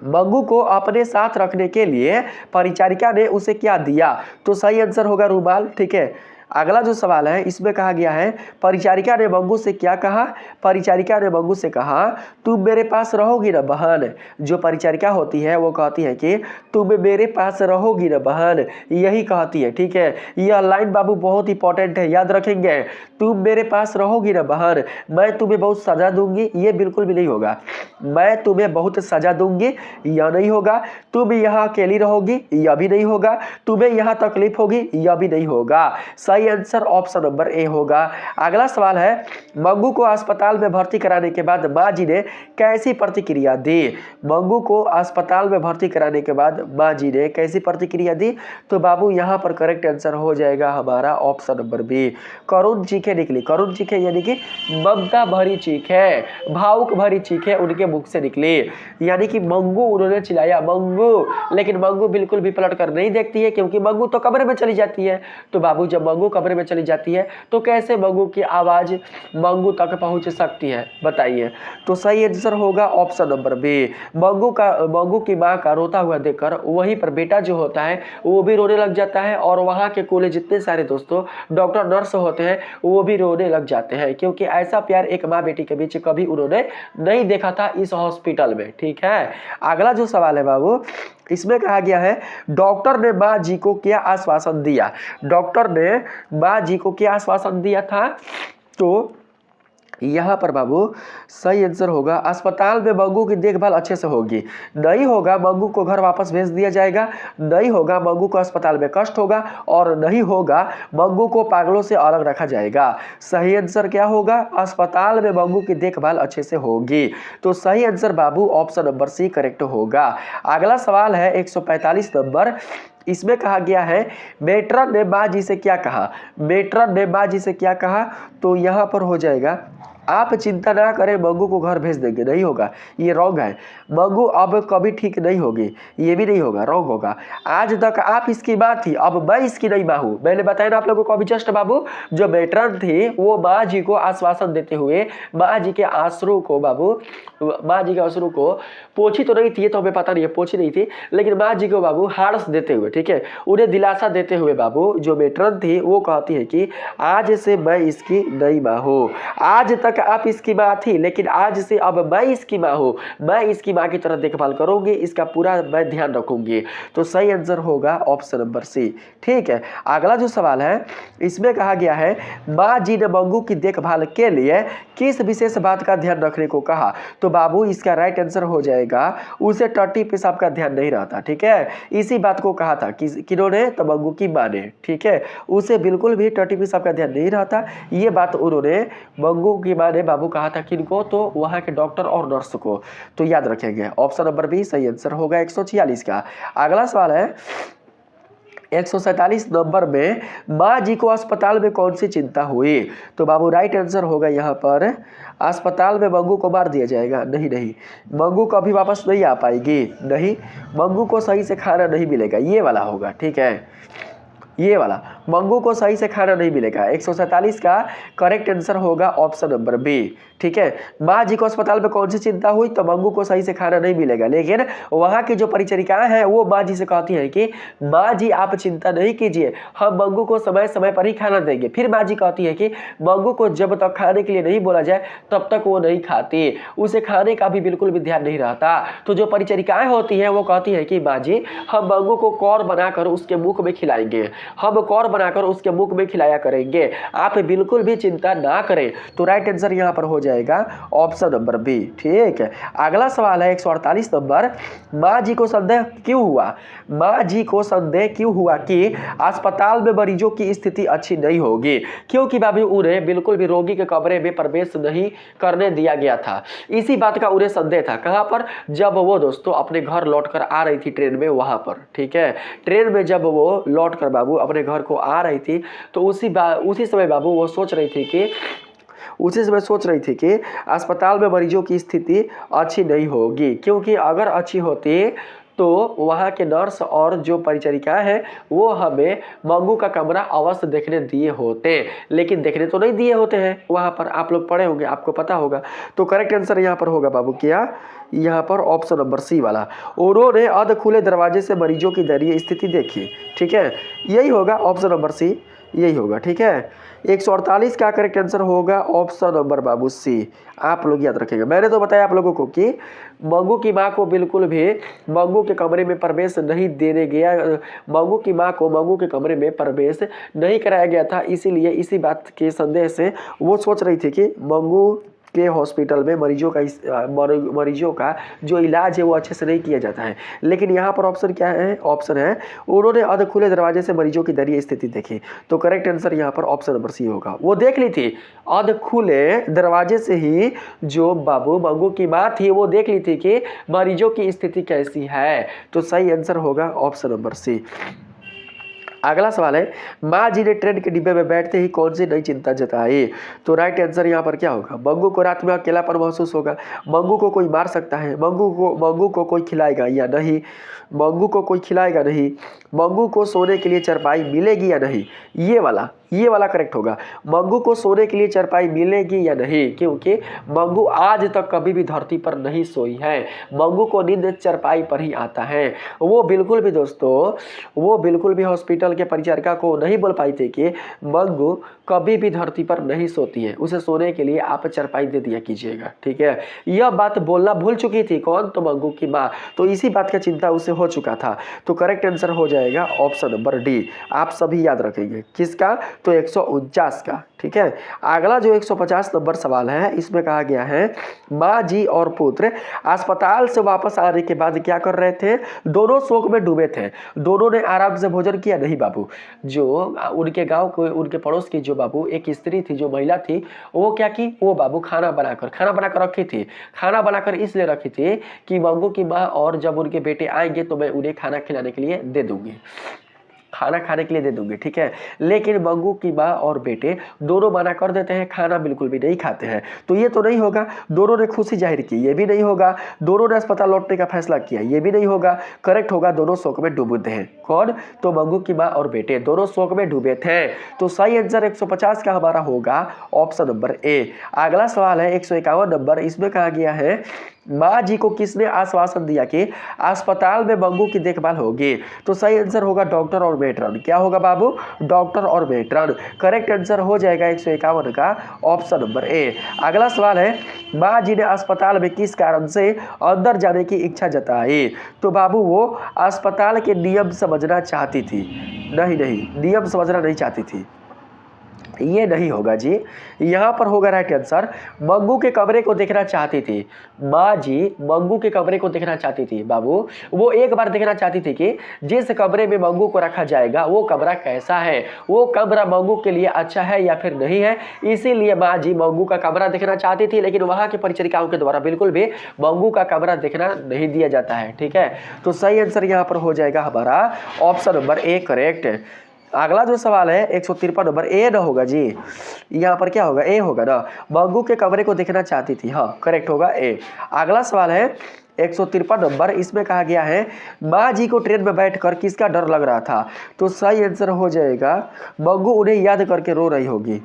मंगू को अपने साथ रखने के लिए परिचारिका ने उसे क्या दिया। तो सही आंसर होगा रुमाल। ठीक है, अगला जो सवाल है इसमें कहा गया है परिचारिका ने मंगू से क्या कहा। परिचारिका ने मंगू से कहा तुम मेरे पास रहोगी ना बहन। जो परिचारिका होती है वो कहती है कि तुम मेरे पास रहोगी ना बहन, यही कहती है। ठीक है, यह लाइन बाबू बहुत इंपॉर्टेंट है, याद रखेंगे। तुम मेरे पास रहोगी ना बहन, मैं तुम्हें बहुत सजा दूंगी, ये बिल्कुल भी नहीं होगा। मैं तुम्हें बहुत सजा दूंगी, यह नहीं होगा। तुम यहाँ अकेली रहोगी, यह भी नहीं होगा। तुम्हें यहाँ तकलीफ होगी, यह भी नहीं होगा। सही सही आंसर ऑप्शन नंबर ए होगा। अगला सवाल है, मंगू को अस्पताल में भर्ती कराने के बाद माँ जी ने कैसी प्रतिक्रिया दी? मंगू को अस्पताल में भर्ती कराने के बाद माँ जी ने कैसी प्रतिक्रिया दी? तो बाबू यहाँ पर करेक्ट आंसर हो जाएगा हमारा ऑप्शन नंबर बी, करुण चीखें निकली। करुण चीखें यानी कि ममता भरी चीखें, भावुक भरी चीखें उनके मुख से निकली, यानी कि मंगू उन्होंने चिल्लाया मंगू, लेकिन मंगू बिल्कुल भी पलट कर नहीं देखती है क्योंकि मंगू तो कमरे में चली जाती है। तो बाबू जब मंगू कमरे में चली जाती है तो कैसे मंगू की आवाज मंगू तक पहुंच सकती है बताइए? तो सही आंसर होगा ऑप्शन नंबर बी। मंगू की मां का रोता हुआ देखकर वहीं पर बेटा जो होता है वो भी रोने लग जाता है और वहां के कुल जितने सारे दोस्तों डॉक्टर नर्स होते हैं वो भी रोने लग जाते हैं, क्योंकि ऐसा प्यार एक माँ बेटी के बीच कभी उन्होंने नहीं देखा था इस हॉस्पिटल में। ठीक है, अगला जो सवाल है बाबू, इसमें कहा गया है डॉक्टर ने माँ जी को क्या आश्वासन दिया? डॉक्टर ने माँ जी को क्या आश्वासन दिया था? तो यहाँ पर बाबू सही आंसर होगा अस्पताल में मंगू की देखभाल अच्छे से होगी, नहीं होगा मंगू को घर वापस भेज दिया जाएगा, नहीं होगा मंगू को अस्पताल में कष्ट होगा, और नहीं होगा मंगू को पागलों से अलग रखा जाएगा। सही आंसर क्या होगा? अस्पताल में मंगू की देखभाल अच्छे से होगी। तो सही आंसर बाबू ऑप्शन नंबर सी करेक्ट होगा। अगला सवाल है 145 नंबर, इसमें कहा गया है मेट्रन ने माँ जी से क्या कहा? मेट्रन ने माँ जी से क्या कहा? तो यहाँ पर हो जाएगा आप चिंता ना करें मंगू को घर भेज देंगे, नहीं होगा, ये रॉन्ग है। मंगू अब कभी ठीक नहीं होगी, ये भी नहीं होगा, रॉन्ग होगा। आज तक आप इसकी माँ थी, अब मैं इसकी नहीं माँ हूँ। मैंने बताया ना आप लोगों को अभी जस्ट बाबू, जो मेट्रन थी वो माँ जी को आश्वासन देते हुए माँ जी के आंसू को बाबू, माँ जी के आंसू को पोछी तो नहीं थी, ये तो हमें पता नहीं है, पोछी नहीं थी, लेकिन माँ जी को बाबू हार्स देते हुए, ठीक है, उन्हें दिलासा देते हुए बाबू जो मेट्रन थी वो कहती है कि आज से मैं इसकी नई माँ हूँ। आज तक आप इसकी माँ थी, लेकिन आज से अब मैं इसकी माँ हूँ, मैं इसकी माँ की तरह देखभाल करूंगी, इसका पूरा मैं ध्यान रखूंगी। तो सही आंसर होगा ऑप्शन नंबर सी। ठीक है, अगला जो सवाल है इसमें कहा गया है माँ जी ने मंगू की देखभाल के लिए किस विशेष बात का ध्यान रखने को कहा? तो बाबू इसका राइट आंसर हो जाएगा उसे टट्टी पेशाब का ध्यान नहीं रहता। ठीक है, इसी बात को कहा था किन्होंने? तो मंगू की माँ ने। ठीक है, उसे बिल्कुल भी टट्टी पेशाब का ध्यान नहीं रहता, ये बात उन्होंने मंगू की माँ ने बाबू कहा था। किनको? तो वहां के डॉक्टर और नर्स को। तो याद रखेंगे ऑप्शन नंबर बी सही आंसर होगा 146 का। अगला सवाल है 147 नंबर में माँ जी को अस्पताल में कौन सी चिंता हुई? तो बाबू राइट आंसर होगा यहाँ पर अस्पताल में मंगू को मार दिया जाएगा। नहीं, मंगू कभी वापस नहीं आ पाएगी, नहीं, मंगू को सही से खाना नहीं मिलेगा, ये वाला होगा। ठीक है, ये वाला मंगू को सही से खाना नहीं मिलेगा। 147 का करेक्ट आंसर होगा ऑप्शन नंबर बी। ठीक है, माँ जी को अस्पताल में कौन सी चिंता हुई? तो मंगू को सही से खाना नहीं मिलेगा, लेकिन वहाँ की जो परिचारिकाएं हैं वो माँ जी से कहती है कि माँ जी आप चिंता नहीं कीजिए, हम मंगू को समय समय पर ही खाना देंगे। फिर माँ जी कहती है कि मंगू को जब तक खाने के लिए नहीं बोला जाए तब तक वो नहीं खाती, उसे खाने का भी बिल्कुल भी ध्यान नहीं रहता। तो जो परिचारिकाएं होती हैं वो कहती है कि माँ जी हम मंगू को कौर बनाकर उसके मुख में खिलाएंगे, हम कौर बनाकर उसके मुख में खिलाया करेंगे, आप बिल्कुल भी चिंता ना करें। तो राइट आंसर यहाँ पर हो जाएगा ऑप्शन नंबर बी। ठीक है, अगला सवाल है 148 नंबर, माँ जी को संदेह क्यों हुआ? माँ जी को संदेह क्यों हुआ कि अस्पताल में मरीजों की स्थिति अच्छी नहीं होगी? क्योंकि बाबू उन्हें बिल्कुल भी रोगी के कमरे में प्रवेश नहीं करने दिया गया था। इसी बात का उन्हें संदेह था। कहां पर? जब वो दोस्तों अपने घर लौटकर आ रही थी ट्रेन में, वहां पर। ठीक है, ट्रेन में जब वो लौटकर बाबू अपने घर को आ रही थी तो उसी समय बाबू वो सोच रही थी कि अस्पताल में मरीजों की स्थिति अच्छी नहीं होगी, क्योंकि अगर अच्छी होती तो वहाँ के नर्स और जो परिचारिकाएं हैं वो हमें मंगू का कमरा अवश्य देखने दिए होते, लेकिन देखने तो नहीं दिए होते हैं वहाँ पर। आप लोग पढ़े होंगे, आपको पता होगा। तो करेक्ट आंसर यहाँ पर होगा बाबू क्या? यहाँ पर ऑप्शन नंबर सी वाला, उन्होंने अध खुले दरवाजे से मरीजों की दयनीय स्थिति देखी। ठीक है, यही होगा ऑप्शन नंबर सी, यही होगा। ठीक है, 148 का करेक्ट आंसर होगा ऑप्शन नंबर बाबू सी। आप लोग याद रखेंगे, मैंने तो बताया आप लोगों को कि मंगू की माँ को बिल्कुल भी मंगू के कमरे में प्रवेश नहीं देने गया, मंगू की माँ को मंगू के कमरे में प्रवेश नहीं कराया गया था। इसीलिए इसी बात के संदेह से वो सोच रही थी कि मंगू के हॉस्पिटल में मरीजों का जो इलाज है वो अच्छे से नहीं किया जाता है। लेकिन यहाँ पर ऑप्शन क्या है, ऑप्शन है उन्होंने अध खुले दरवाजे से मरीजों की दयनीय स्थिति देखी। तो करेक्ट आंसर यहाँ पर ऑप्शन नंबर सी होगा। वो देख ली थी अध खुले दरवाजे से ही, जो बाबू मंगू की माँ थी वो देख ली थी कि मरीजों की स्थिति कैसी है। तो सही आंसर होगा ऑप्शन नंबर सी। अगला सवाल है, माँ जी ने ट्रेन के डिब्बे में बैठते ही कौन सी नई चिंता जताई। तो राइट आंसर यहाँ पर क्या होगा, मंगू को रात में अकेलापन महसूस होगा, मंगू को कोई मार सकता है, मंगू को कोई खिलाएगा या नहीं, मंगू को कोई खिलाएगा नहीं, मंगू को सोने के लिए चारपाई मिलेगी या नहीं। ये वाला करेक्ट होगा, मंगू को सोने के लिए चारपाई मिलेगी या नहीं, क्योंकि मंगू आज तक कभी भी धरती पर नहीं सोई है, मंगू को नींद चारपाई पर ही आता है। वो बिल्कुल भी दोस्तों, वो बिल्कुल भी हॉस्पिटल के परिचारिका को नहीं बोल पाई थी कि मंगू कभी भी धरती पर नहीं सोती है, उसे सोने के लिए आप चारपाई दे दिया कीजिएगा, ठीक है। यह बात बोलना भूल चुकी थी कौन, तो मंगू की माँ। तो इसी बात का चिंता उसे हो चुका था। तो करेक्ट आंसर हो जाएगा ऑप्शन नंबर डी। आप सभी याद रखेंगे किसका, तो 149 का, ठीक है। अगला जो 150 नंबर सवाल है, इसमें कहा गया है माँ जी और पुत्र अस्पताल से वापस आने के बाद क्या कर रहे थे, दोनों शोक में डूबे थे। दोनों ने आराम से भोजन किया नहीं बाबू। जो उनके गांव को, उनके पड़ोस की जो बाबू एक स्त्री थी, जो महिला थी, वो क्या की, वो बाबू खाना बनाकर रखी थी। खाना बनाकर इसलिए रखी थी कि मंगू की माँ और जब उनके बेटे आएंगे तो मैं उन्हें खाना खिलाने के लिए दे दूंगी, खाना खाने के लिए दे दूंगी, ठीक है। लेकिन मंगू की माँ और बेटे दोनों मना कर देते हैं, खाना बिल्कुल भी नहीं खाते हैं। तो ये तो नहीं होगा। दोनों ने खुशी जाहिर की, ये भी नहीं होगा। दोनों ने अस्पताल लौटने का फैसला किया, ये भी नहीं होगा। करेक्ट होगा दोनों शोक में डूबे हैं। कौन, तो मंगू की माँ और बेटे दोनों शोक में डूबे थे। तो सही आंसर 150 का हमारा होगा ऑप्शन नंबर ए। अगला सवाल है 151 नंबर, इसमें कहा गया है माँ जी को किसने आश्वासन दिया कि अस्पताल में मंगू की देखभाल होगी। तो सही आंसर होगा डॉक्टर और मेट्रन। क्या होगा बाबू, डॉक्टर और मेट्रन। करेक्ट आंसर हो जाएगा 151 का ऑप्शन नंबर ए। अगला सवाल है माँ जी ने अस्पताल में किस कारण से अंदर जाने की इच्छा जताई। तो बाबू वो अस्पताल के नियम समझना चाहती थी। नहीं, नियम समझना नहीं चाहती थी, ये नहीं होगा जी। यहाँ पर होगा राइट आंसर, मंगू के कमरे को देखना चाहती थी। माँ जी मंगू के कमरे को देखना चाहती थी बाबू। वो एक बार देखना चाहती थी कि जिस कमरे में मंगू को रखा जाएगा वो कमरा कैसा है, वो कमरा मंगू के लिए अच्छा है या फिर नहीं है। इसीलिए माँ जी मंगू का कमरा देखना चाहती थी, लेकिन वहाँ के परिचारिकाओं के द्वारा बिल्कुल भी मंगू का कमरा देखना नहीं दिया जाता है, ठीक है। तो सही आंसर यहाँ पर हो जाएगा हमारा ऑप्शन नंबर ए करेक्ट। अगला जो सवाल है 153 नंबर, ए ना होगा जी। यहाँ पर क्या होगा, ए होगा ना, मंगू के कमरे को देखना चाहती थी। हाँ करेक्ट होगा ए। अगला सवाल है 153 नंबर, इसमें कहा गया है माँ जी को ट्रेन में बैठकर किसका डर लग रहा था। तो सही आंसर हो जाएगा मंगू उन्हें याद करके रो रही होगी।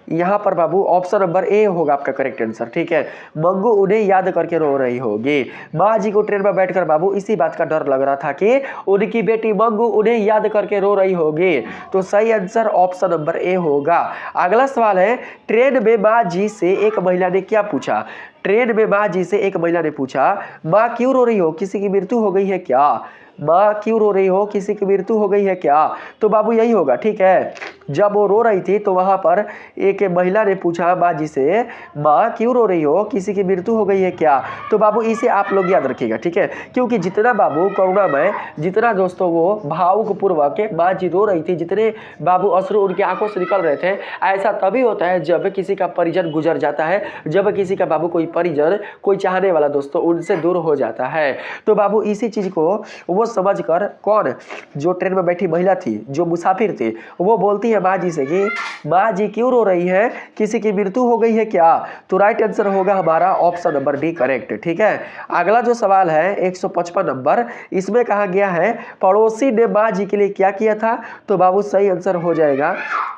यहाँ पर बाबू ऑप्शन नंबर ए होगा आपका करेक्ट आंसर, ठीक है। मंगू उन्हें याद करके रो रही होगी। माँ जी को ट्रेन में बैठकर बाबू इसी बात का डर लग रहा था कि उनकी बेटी मंगू उन्हें याद करके रो रही होगी। तो सही आंसर ऑप्शन नंबर ए होगा। अगला सवाल है ट्रेन में माँ जी से एक महिला ने क्या पूछा। ट्रेन में माँ जी से एक महिला ने पूछा माँ क्यों रो रही हो, किसी की मृत्यु हो गई है क्या। माँ क्यों रो रही हो, किसी की मृत्यु हो गई है क्या। तो बाबू यही होगा, ठीक है। जब वो रो रही थी तो वहां पर एक महिला ने पूछा माँ जी से माँ क्यों रो रही हो, किसी की मृत्यु हो गई है क्या। तो बाबू इसे आप लोग याद रखिएगा, ठीक है। क्योंकि जितना बाबू करुणामय, जितना दोस्तों वो भावुक पूर्वक माँ जी रो रही थी, जितने बाबू अश्रु उनकी आंखों से निकल रहे थे, ऐसा तभी होता है जब किसी का परिजन गुजर जाता है, जब किसी का बाबू कोई परिजन, कोई चाहने वाला दोस्तों उनसे दूर हो जाता है। तो बाबू इसी चीज को वो समझकर कौन, जो ट्रेन में बैठी महिला थी, जो मुसाफिर थी, वो बोलती है माँ जी से कि माँ जी क्यों रो रही है, किसी की मृत्यु हो गई है क्या। तो राइट आंसर होगा हमारा ऑप्शन नंबर डी करेक्ट, ठीक है। अगला जो सवाल है 155 नंबर, इसमें कहा गया है पड़ोसी ने माँ जी के लिए क्या किया था। तो बाबू सही आंसर हो जाएगा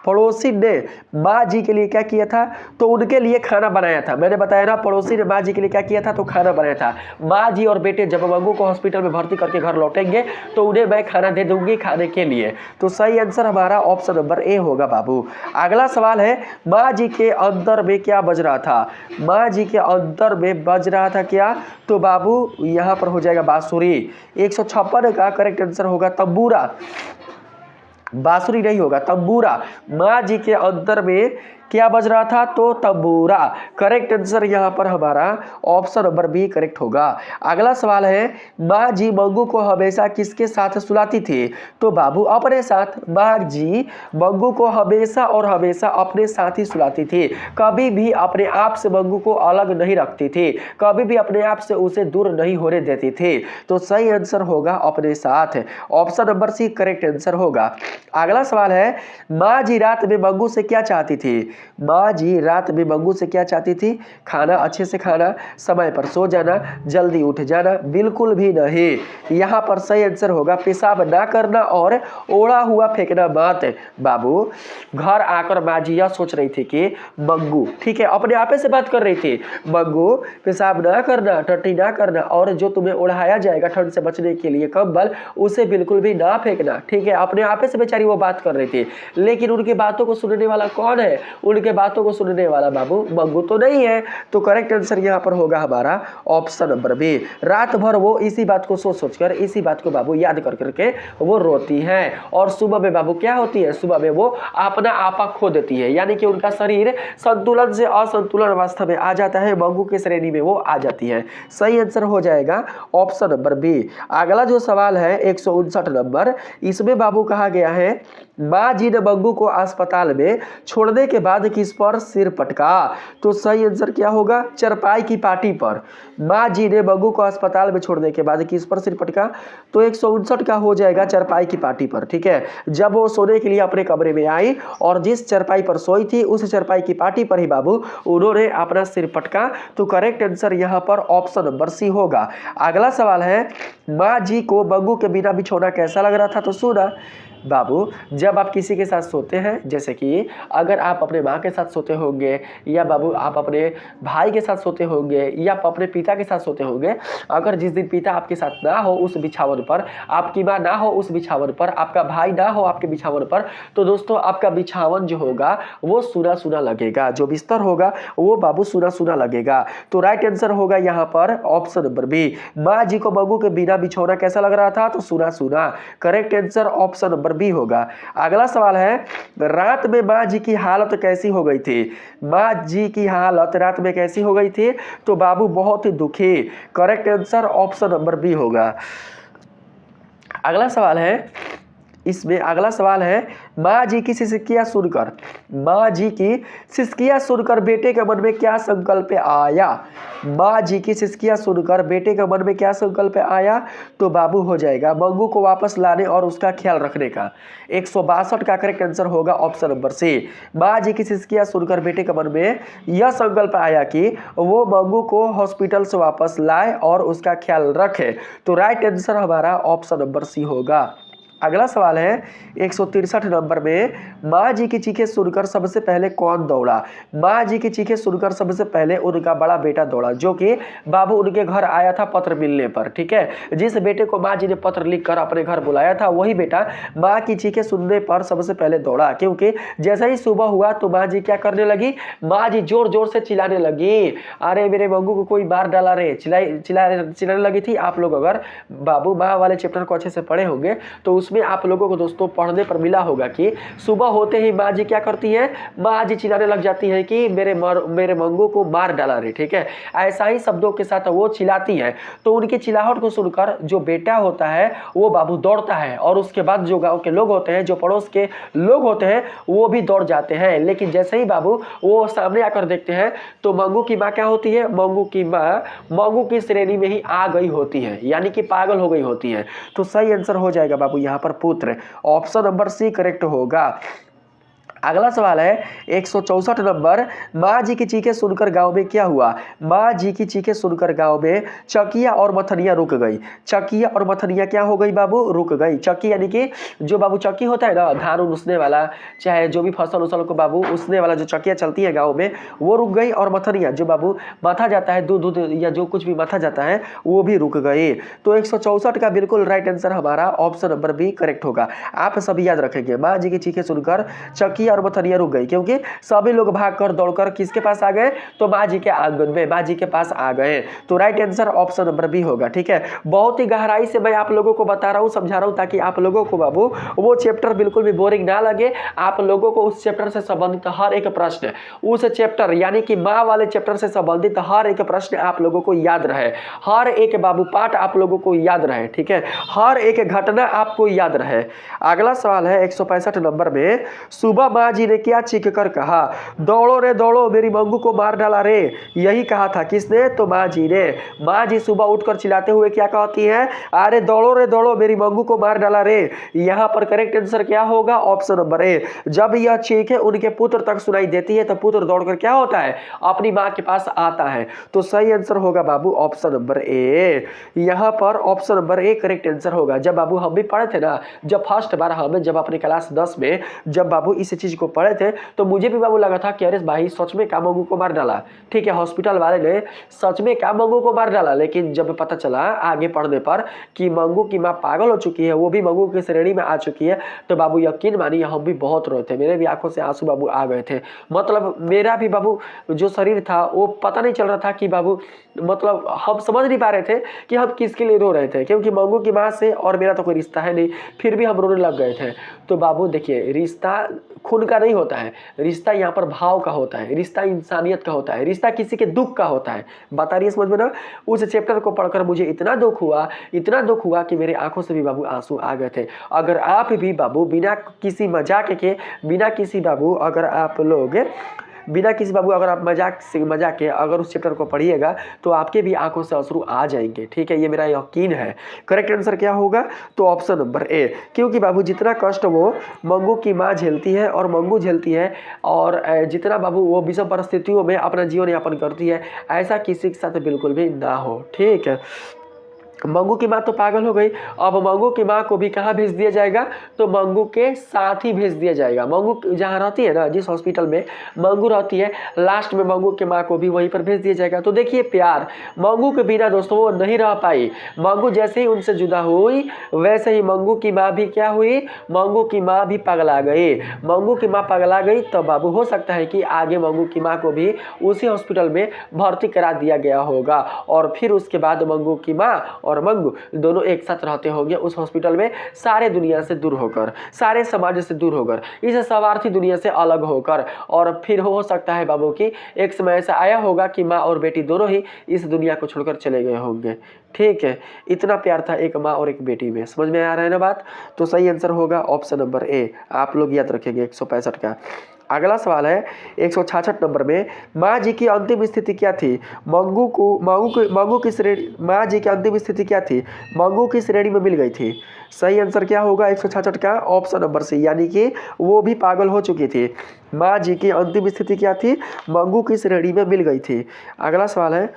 पड़ोसी ने माँ जी के लिए क्या किया था, तो उनके लिए खाना बनाया था। मैंने बताया ना पड़ोसी ने माँ जी के लिए क्या किया था, तो खाना बनाया था। माँ जी और बेटे जब मंगू को हॉस्पिटल में भर्ती करके घर लौटेंगे तो उन्हें मैं खाना दे दूंगी खाने के लिए। तो सही आंसर हमारा ऑप्शन नंबर ए होगा बाबू। अगला सवाल है माँ जी के अंदर में क्या बज रहा था। माँ जी के अंदर में बज रहा था क्या, तो बाबू यहाँ पर हो जाएगा बांसुरी। 156 का करेक्ट आंसर होगा तंबूरा। बांसुरी नहीं होगा, तंबूरा। माँ जी के अंदर में क्या बज रहा था? तो तंबूरा। करेक्ट आंसर यहाँ पर हमारा ऑप्शन नंबर बी करेक्ट होगा। अगला सवाल है, माँ जी मंगू को हमेशा किसके साथ सुलाती थी? तो बाबू अपने साथ। माँ जी मंगू को हमेशा और हमेशा अपने साथ ही सुलाती थी, कभी भी अपने आप से मंगू को अलग नहीं रखती थी, कभी भी अपने आप से उसे दूर नहीं होने देती थी। तो सही आंसर होगा अपने साथ, option number C correct answer होगा। अगला सवाल है, माँ जी रात में मंगू से क्या चाहती थी? माँ जी रात में मंगू से क्या चाहती थी? खाना अच्छे से खाना, समय पर सो जाना, जल्दी उठ जाना, बिल्कुल भी नहीं। यहाँ पर सही आंसर होगा पेशाब ना करना और ओढ़ा हुआ फेंकना मत। बाबू घर आकर माँ जी यह सोच रही थी कि मंगू, ठीक है, अपने आपे से बात कर रही थी, मंगू पेशाब ना करना, टट्टी ना करना, और जो तुम्हें ओढ़ाया जाएगा ठंड से बचने के लिए कंबल, उसे बिल्कुल भी ना फेंकना, ठीक है। अपने आपे से बेचारी वो बात कर रही थी, लेकिन उनकी बातों को सुनने वाला कौन है? उनके बातों को सुनने वाला बाबू मंगू तो नहीं है। तो करेक्ट आंसर यहाँ पर होगा हमारा ऑप्शन नंबर बी। रात भर वो इसी बात को सोच सोच कर, इसी बात को बाबू याद कर करके वो रोती है, और सुबह में बाबू क्या होती है? सुबह में वो अपना आपा खो देती है, यानी कि उनका शरीर संतुलन से असंतुलन अवस्था में आ जाता है, मंगू की श्रेणी में वो आ जाती है। सही आंसर हो जाएगा ऑप्शन नंबर बी। अगला जो सवाल है 159 नंबर, इसमें बाबू कहा गया है, माँ जी ने मंगू को अस्पताल में छोड़ने के बाद किस पर सिर पटका? तो सही आंसर क्या होगा? चरपाई की पाटी पर। माँ जी ने मंगू को अस्पताल में छोड़ने के बाद किस पर सिर पटका? तो 159 का हो जाएगा चरपाई की पाटी पर, ठीक है। जब वो सोने के लिए अपने कमरे में आई और जिस चरपाई पर सोई थी उस चरपाई की पाटी पर ही बाबू उन्होंने अपना सिर पटका। तो करेक्ट आंसर यहाँ पर ऑप्शन नंबर सी होगा। अगला सवाल है, माँ जी को मंगू के बिना बिछोना कैसा लग रहा था? तो सुना बाबू, जब आप किसी के साथ सोते हैं, जैसे कि अगर आप अपने माँ के साथ सोते होंगे, या बाबू आप अपने भाई के साथ सोते होंगे, या आप अपने पिता के साथ सोते होंगे, अगर जिस दिन पिता आपके साथ ना हो उस बिछावन पर, आपकी माँ ना हो उस बिछावन पर, आपका भाई ना हो आपके बिछावन पर, तो दोस्तों आपका बिछावन जो होगा वो सूना सूना लगेगा, जो बिस्तर होगा वो बाबू सूना सूना लगेगा। तो राइट आंसर होगा यहाँ पर ऑप्शन नंबर बी। माँ जी को मंगू के बिना बिछौना कैसा लग रहा था? तो सूना सूना। Correct answer option number B होगा। अगला सवाल है, रात में माँ जी की हालत कैसी हो गई थी? माँ जी की हालत रात में कैसी हो गई थी? तो बाबू बहुत ही दुखी। Correct answer option number B होगा। अगला सवाल है, इसमें अगला सवाल है, माँ जी की सिसकियाँ सुनकर, माँ जी की सिसकियाँ सुनकर बेटे के मन में क्या संकल्प आया? माँ जी की सिसकियाँ सुनकर बेटे के मन में क्या संकल्प आया? तो बाबू हो जाएगा मंगू को वापस लाने और उसका ख्याल रखने का। 162 का करेक्ट आंसर होगा ऑप्शन नंबर सी। माँ जी की सिसकियाँ सुनकर बेटे के मन में यह संकल्प आया कि वो मंगू को हॉस्पिटल से वापस लाए और उसका ख्याल रखे। तो राइट आंसर हमारा ऑप्शन नंबर सी होगा। अगला सवाल है 163 नंबर में, माँ जी की चीखें सुनकर सबसे पहले कौन दौड़ा? माँ जी की चीखें सुनकर सबसे पहले उनका बड़ा बेटा दौड़ा, जो कि बाबू उनके घर आया था पत्र मिलने पर, ठीक है। जिस बेटे को माँ जी ने पत्र लिखकर अपने घर बुलाया था वही बेटा माँ की चीखें सुनने पर सबसे पहले दौड़ा, क्योंकि जैसे ही सुबह हुआ तो माँ जी क्या करने लगी? माँ जी जोर जोर से चिल्लाने लगी, अरे मेरे मंगू को कोई मार डाला रे, चिल्लाने लगी थी। आप लोग अगर बाबू माँ वाले चैप्टर को अच्छे से पढ़े होंगे तो उसमें आप लोगों को दोस्तों पढ़ने पर मिला होगा कि सुबह होते ही माँ जी क्या करती है? माँ जी चिल्लाने लग जाती है कि मेरे मंगू को मार डाला रे, ठीक है। ऐसा ही शब्दों के साथ वो चिल्लाती है। तो उनकी चिल्लाहट को सुनकर जो बेटा होता है वो बाबू दौड़ता है, और उसके बाद जो गांव के लोग होते हैं, जो पड़ोस के लोग होते हैं, वो भी दौड़ जाते हैं। लेकिन जैसे ही बाबू वो सामने आकर देखते हैं तो मंगू की माँ क्या होती है? मंगू की माँ मंगू की श्रेणी में ही आ गई होती है, यानी कि पागल हो गई होती है। तो सही आंसर हो जाएगा बाबू यहाँ पर पुत्र, ऑप्शन नंबर सी करेक्ट होगा। अगला सवाल है 164 नंबर, माँ जी की चीखें सुनकर गांव में क्या हुआ? माँ जी की चीखें सुनकर गांव में चकिया और मथनिया रुक गई। चकिया और मथनिया क्या हो गई बाबू? रुक गई। चक्की यानी कि जो बाबू चक्की होता है ना, धान उसने वाला, चाहे जो भी फसल उसल को बाबू उसने वाला जो चक्कियाँ चलती है गाँव में, वो रुक गई। और मथनिया जो बाबू मथा जाता है, दूध या जो कुछ भी मथा जाता है, वो भी रुक गई। तो 164 का बिल्कुल राइट आंसर हमारा ऑप्शन नंबर बी करेक्ट होगा। आप सभी याद रखेंगे, माँ जी की चीखें सुनकर चक्की और मथनिया रुक गई, क्योंकि सभी लोग भागकर दौड़कर किसके पास आ गए, तो माँ जी के आंगन में, माँ जी के पास आ गए। तो right answer option number B होगा। ठीक है, बहुत ही गहराई से मैं आप लोगों को बता रहा हूँ, समझा रहा हूँ, ताकि आप लोगों को बाबू वो चैप्टर बिल्कुल भी बोरिंग ना लगे। आप लोगों को उस चैप्टर से संबंधित हर एक प्रश्न, उस चैप्टर यानी कि माँ वाले चैप्टर से संबंधित हर एक प्रश्न आप लोगों को याद रहे, हर एक बाबू पाठ आप लोगों को याद रहे। ठीक है, हर एक घटना आपको याद रहे। अगला सवाल है 165 नंबर में, सुबह माँ जी ने क्या चीख कर कहा, दौड़ो रे दौड़ो मेरी मंगू को मार डाला रे। यही कहा था किसने, तो माँ जी ने। माँ जी सुबह उठकर चिल्लाते हुए क्या कहती है, अरे दौड़ो रे दौड़ो मेरी मंगू को मार डाला रे। यहाँ पर करेक्ट आंसर क्या होगा, ऑप्शन नंबर ए। जब यह चीख उनके पुत्र तक सुनाई देती है तो पुत्र दौड़कर क्या होता है, अपनी माँ के पास आता है। तो सही आंसर होगा बाबू ऑप्शन नंबर ए। यहाँ पर option number A correct answer होगा। जब बाबू हम भी पढ़े थे ना, जब फर्स्ट बार हमें जब अपने क्लास 10 में जब बाबू इस चीज को पढ़े थे, तो मुझे भी बाबू लगा था कि अरे भाई सच में क्या मंगू को मार डाला। ठीक है, हॉस्पिटल वाले ने सच में क्या मंगू को मार डाला। लेकिन जब पता चला आगे पढ़ने पर कि मंगू की माँ पागल हो चुकी है, वो भी मंगू की श्रेणी में आ चुकी है, तो बाबू यकीन मानिए हम भी बहुत रोए थे। मेरे भी आंखों से आंसू बाबू आ गए थे। मतलब मेरा भी बाबू जो शरीर था वो पता नहीं चल रहा था कि बाबू, मतलब हम समझ नहीं पा रहे थे कि हम किसके लिए रो रहे थे, क्योंकि मंगू की माँ से और मेरा तो कोई रिश्ता है नहीं, फिर भी हम रोने लग गए थे। तो बाबू देखिए, रिश्ता खून का नहीं होता है, रिश्ता यहाँ पर भाव का होता है, रिश्ता इंसानियत का होता है, रिश्ता किसी के दुख का होता है। बता रही है समझ में ना। उस चैप्टर को पढ़कर मुझे इतना दुख हुआ, इतना दुख हुआ कि मेरे आंखों से भी बाबू आंसू आ गए थे। अगर आप भी बाबू बिना किसी मजाक के, बिना किसी बाबू अगर आप लोग बिना किसी बाबू अगर आप मजाक के अगर उस चैप्टर को पढ़िएगा तो आपके भी आंखों से आंसू आ जाएंगे। ठीक है, ये मेरा यकीन है। करेक्ट आंसर क्या होगा, तो ऑप्शन नंबर ए। क्योंकि बाबू जितना कष्ट वो मंगू की माँ झेलती है और मंगू झेलती है, और जितना बाबू वो विषम परिस्थितियों में अपना जीवन यापन करती है, ऐसा किसी के साथ बिल्कुल भी ना हो। ठीक है, मंगू की माँ तो पागल हो गई, अब मंगू की माँ को भी कहाँ भेज दिया जाएगा, तो मंगू के साथ ही भेज दिया जाएगा। मंगू जहाँ रहती है ना, जिस हॉस्पिटल में मंगू रहती है, लास्ट में मंगू की माँ को भी वहीं पर भेज दिया जाएगा। तो देखिए प्यार, मंगू के बिना दोस्तों वो नहीं रह पाई। मंगू जैसे ही उनसे जुदा हुई, वैसे ही मंगू की माँ भी क्या हुई, मंगू की माँ भी पगला गई। मंगू की माँ पगला गई तो बाबू हो सकता है कि आगे मंगू की माँ को भी उसी हॉस्पिटल में भर्ती करा दिया गया होगा, और फिर उसके बाद मंगू की माँ और मंगू दोनों एक साथ रहते होंगे उस हॉस्पिटल में, सारे दुनिया से दूर होकर, सारे समाज से दूर होकर, इस स्वार्थी दुनिया से अलग होकर। और फिर हो सकता है बाबू की एक समय ऐसा आया होगा कि माँ और बेटी दोनों ही इस दुनिया को छोड़कर चले गए होंगे। ठीक है, इतना प्यार था एक माँ और एक बेटी में। समझ में आ रहा है ना बात। तो सही आंसर होगा ऑप्शन नंबर ए। आप लोग याद रखेंगे 165 का। अगला सवाल है 166 नंबर में, माँ जी की अंतिम स्थिति क्या थी, मंगू की श्रेणी, माँ जी की अंतिम स्थिति क्या थी, मंगू की श्रेणी में मिल गई थी। सही आंसर क्या होगा 166 का, ऑप्शन नंबर सी, यानी कि वो भी पागल हो चुकी थी। माँ जी की अंतिम स्थिति क्या थी, मंगू की श्रेणी में मिल गई थी। अगला सवाल है,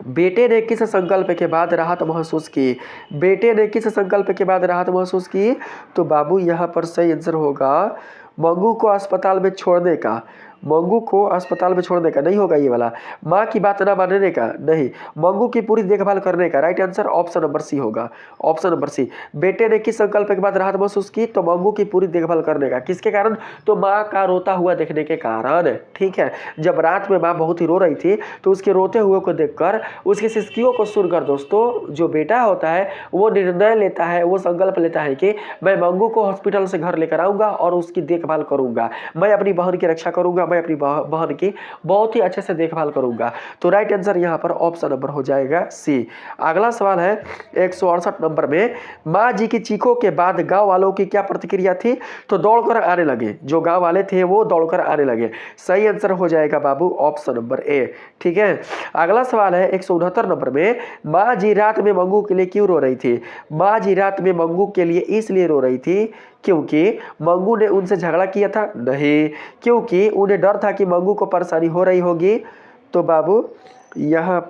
बेटे ने किस संकल्प के बाद राहत महसूस की, बेटे ने किस संकल्प के बाद राहत महसूस की, तो बाबू यहाँ पर सही आंसर होगा मंगू को अस्पताल में छोड़ने का। मंगू को अस्पताल में छोड़ने का नहीं होगा ये वाला, माँ की बात ना मानने का नहीं, मंगू की पूरी देखभाल करने का। Right answer option number C होगा, ऑप्शन नंबर सी। बेटे ने किस संकल्प के बाद राहत महसूस की, तो मंगू की पूरी देखभाल करने का। किसके कारण, तो माँ का रोता हुआ देखने के कारण। ठीक है, जब रात में माँ बहुत ही रो रही थी तो उसके रोते हुए को देखकर, उसकी सिसकियों को सुनकर दोस्तों, जो बेटा होता है वो निर्णय लेता है, वो संकल्प लेता है कि मैं मंगू को हॉस्पिटल से घर लेकर आऊँगा और उसकी देखभाल करूँगा, मैं अपनी बहन की रक्षा करूँगा, मैं अपनी बहन की बहुत ही अच्छे से देखभाल करूंगा। तो राइट आंसर यहां पर ऑप्शन नंबर हो जाएगा सी। अगला सवाल है 168 नंबर में, माँ जी की चीखों के बाद गांव वालों की क्या प्रतिक्रिया थी, तो दौड़कर आने लगे। जो गांव वाले थे वो दौड़कर आने लगे। सही आंसर हो जाएगा बाबू ऑप्शन नंबर ए। ठीक है, अगला सवाल है 169 नंबर में, माँ जी रात में मंगू के लिए क्यों रो रही थी। माँ जी रात में मंगू के लिए इसलिए रो रही थी क्योंकि मंगू ने उनसे झगड़ा किया था, नहीं, क्योंकि उन्हें डर था कि मंगू को परेशानी हो रही होगी। तो बाबू यहाँ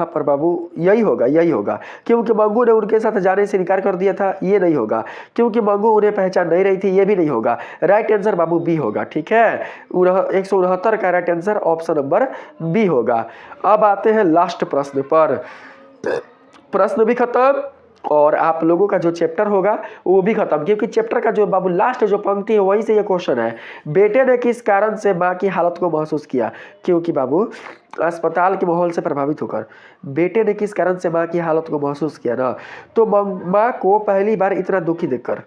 पर बाबू यही होगा क्योंकि मंगू ने उनके साथ जाने से इनकार कर दिया था, ये नहीं होगा। क्योंकि मंगू उन्हें पहचान नहीं रही थी, ये भी नहीं होगा। राइट आंसर बाबू बी होगा। ठीक है, 169 का right answer option number B होगा। अब आते हैं लास्ट प्रश्न पर। प्रश्न भी खत्म, और आप लोगों का जो चैप्टर होगा वो भी खत्म, क्योंकि चैप्टर का जो बाबू लास्ट जो पंक्ति है वहीं से ये क्वेश्चन है। बेटे ने किस कारण से माँ की हालत को महसूस किया? क्योंकि बाबू अस्पताल के माहौल से प्रभावित होकर। बेटे ने किस कारण से माँ की हालत को महसूस किया ना, तो माँ को पहली बार इतना दुखी देखकर,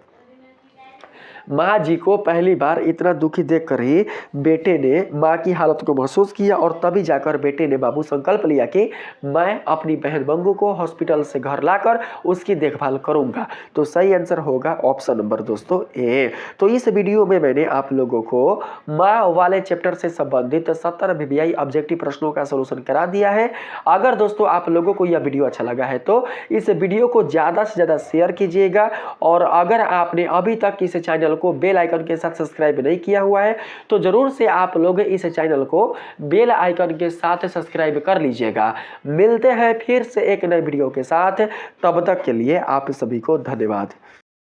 माँ जी को पहली बार इतना दुखी देखकर ही बेटे ने माँ की हालत को महसूस किया, और तभी जाकर बेटे ने बाबू संकल्प लिया कि मैं अपनी बहन मंगू को हॉस्पिटल से घर लाकर उसकी देखभाल करूंगा। तो सही आंसर होगा ऑप्शन नंबर दोस्तों ए। तो इस वीडियो में मैंने आप लोगों को माँ वाले चैप्टर से संबंधित 70 VVI ऑब्जेक्टिव प्रश्नों का सोल्यूशन करा दिया है। अगर दोस्तों आप लोगों को यह वीडियो अच्छा लगा है तो इस वीडियो को ज़्यादा से ज़्यादा शेयर कीजिएगा, और अगर आपने अभी तक इस चैनल को बेल आइकन के साथ सब्सक्राइब नहीं किया हुआ है तो जरूर से आप लोग इस चैनल को बेल आइकन के साथ सब्सक्राइब कर लीजिएगा। मिलते हैं फिर से एक नए वीडियो के साथ, तब तक के लिए आप सभी को धन्यवाद।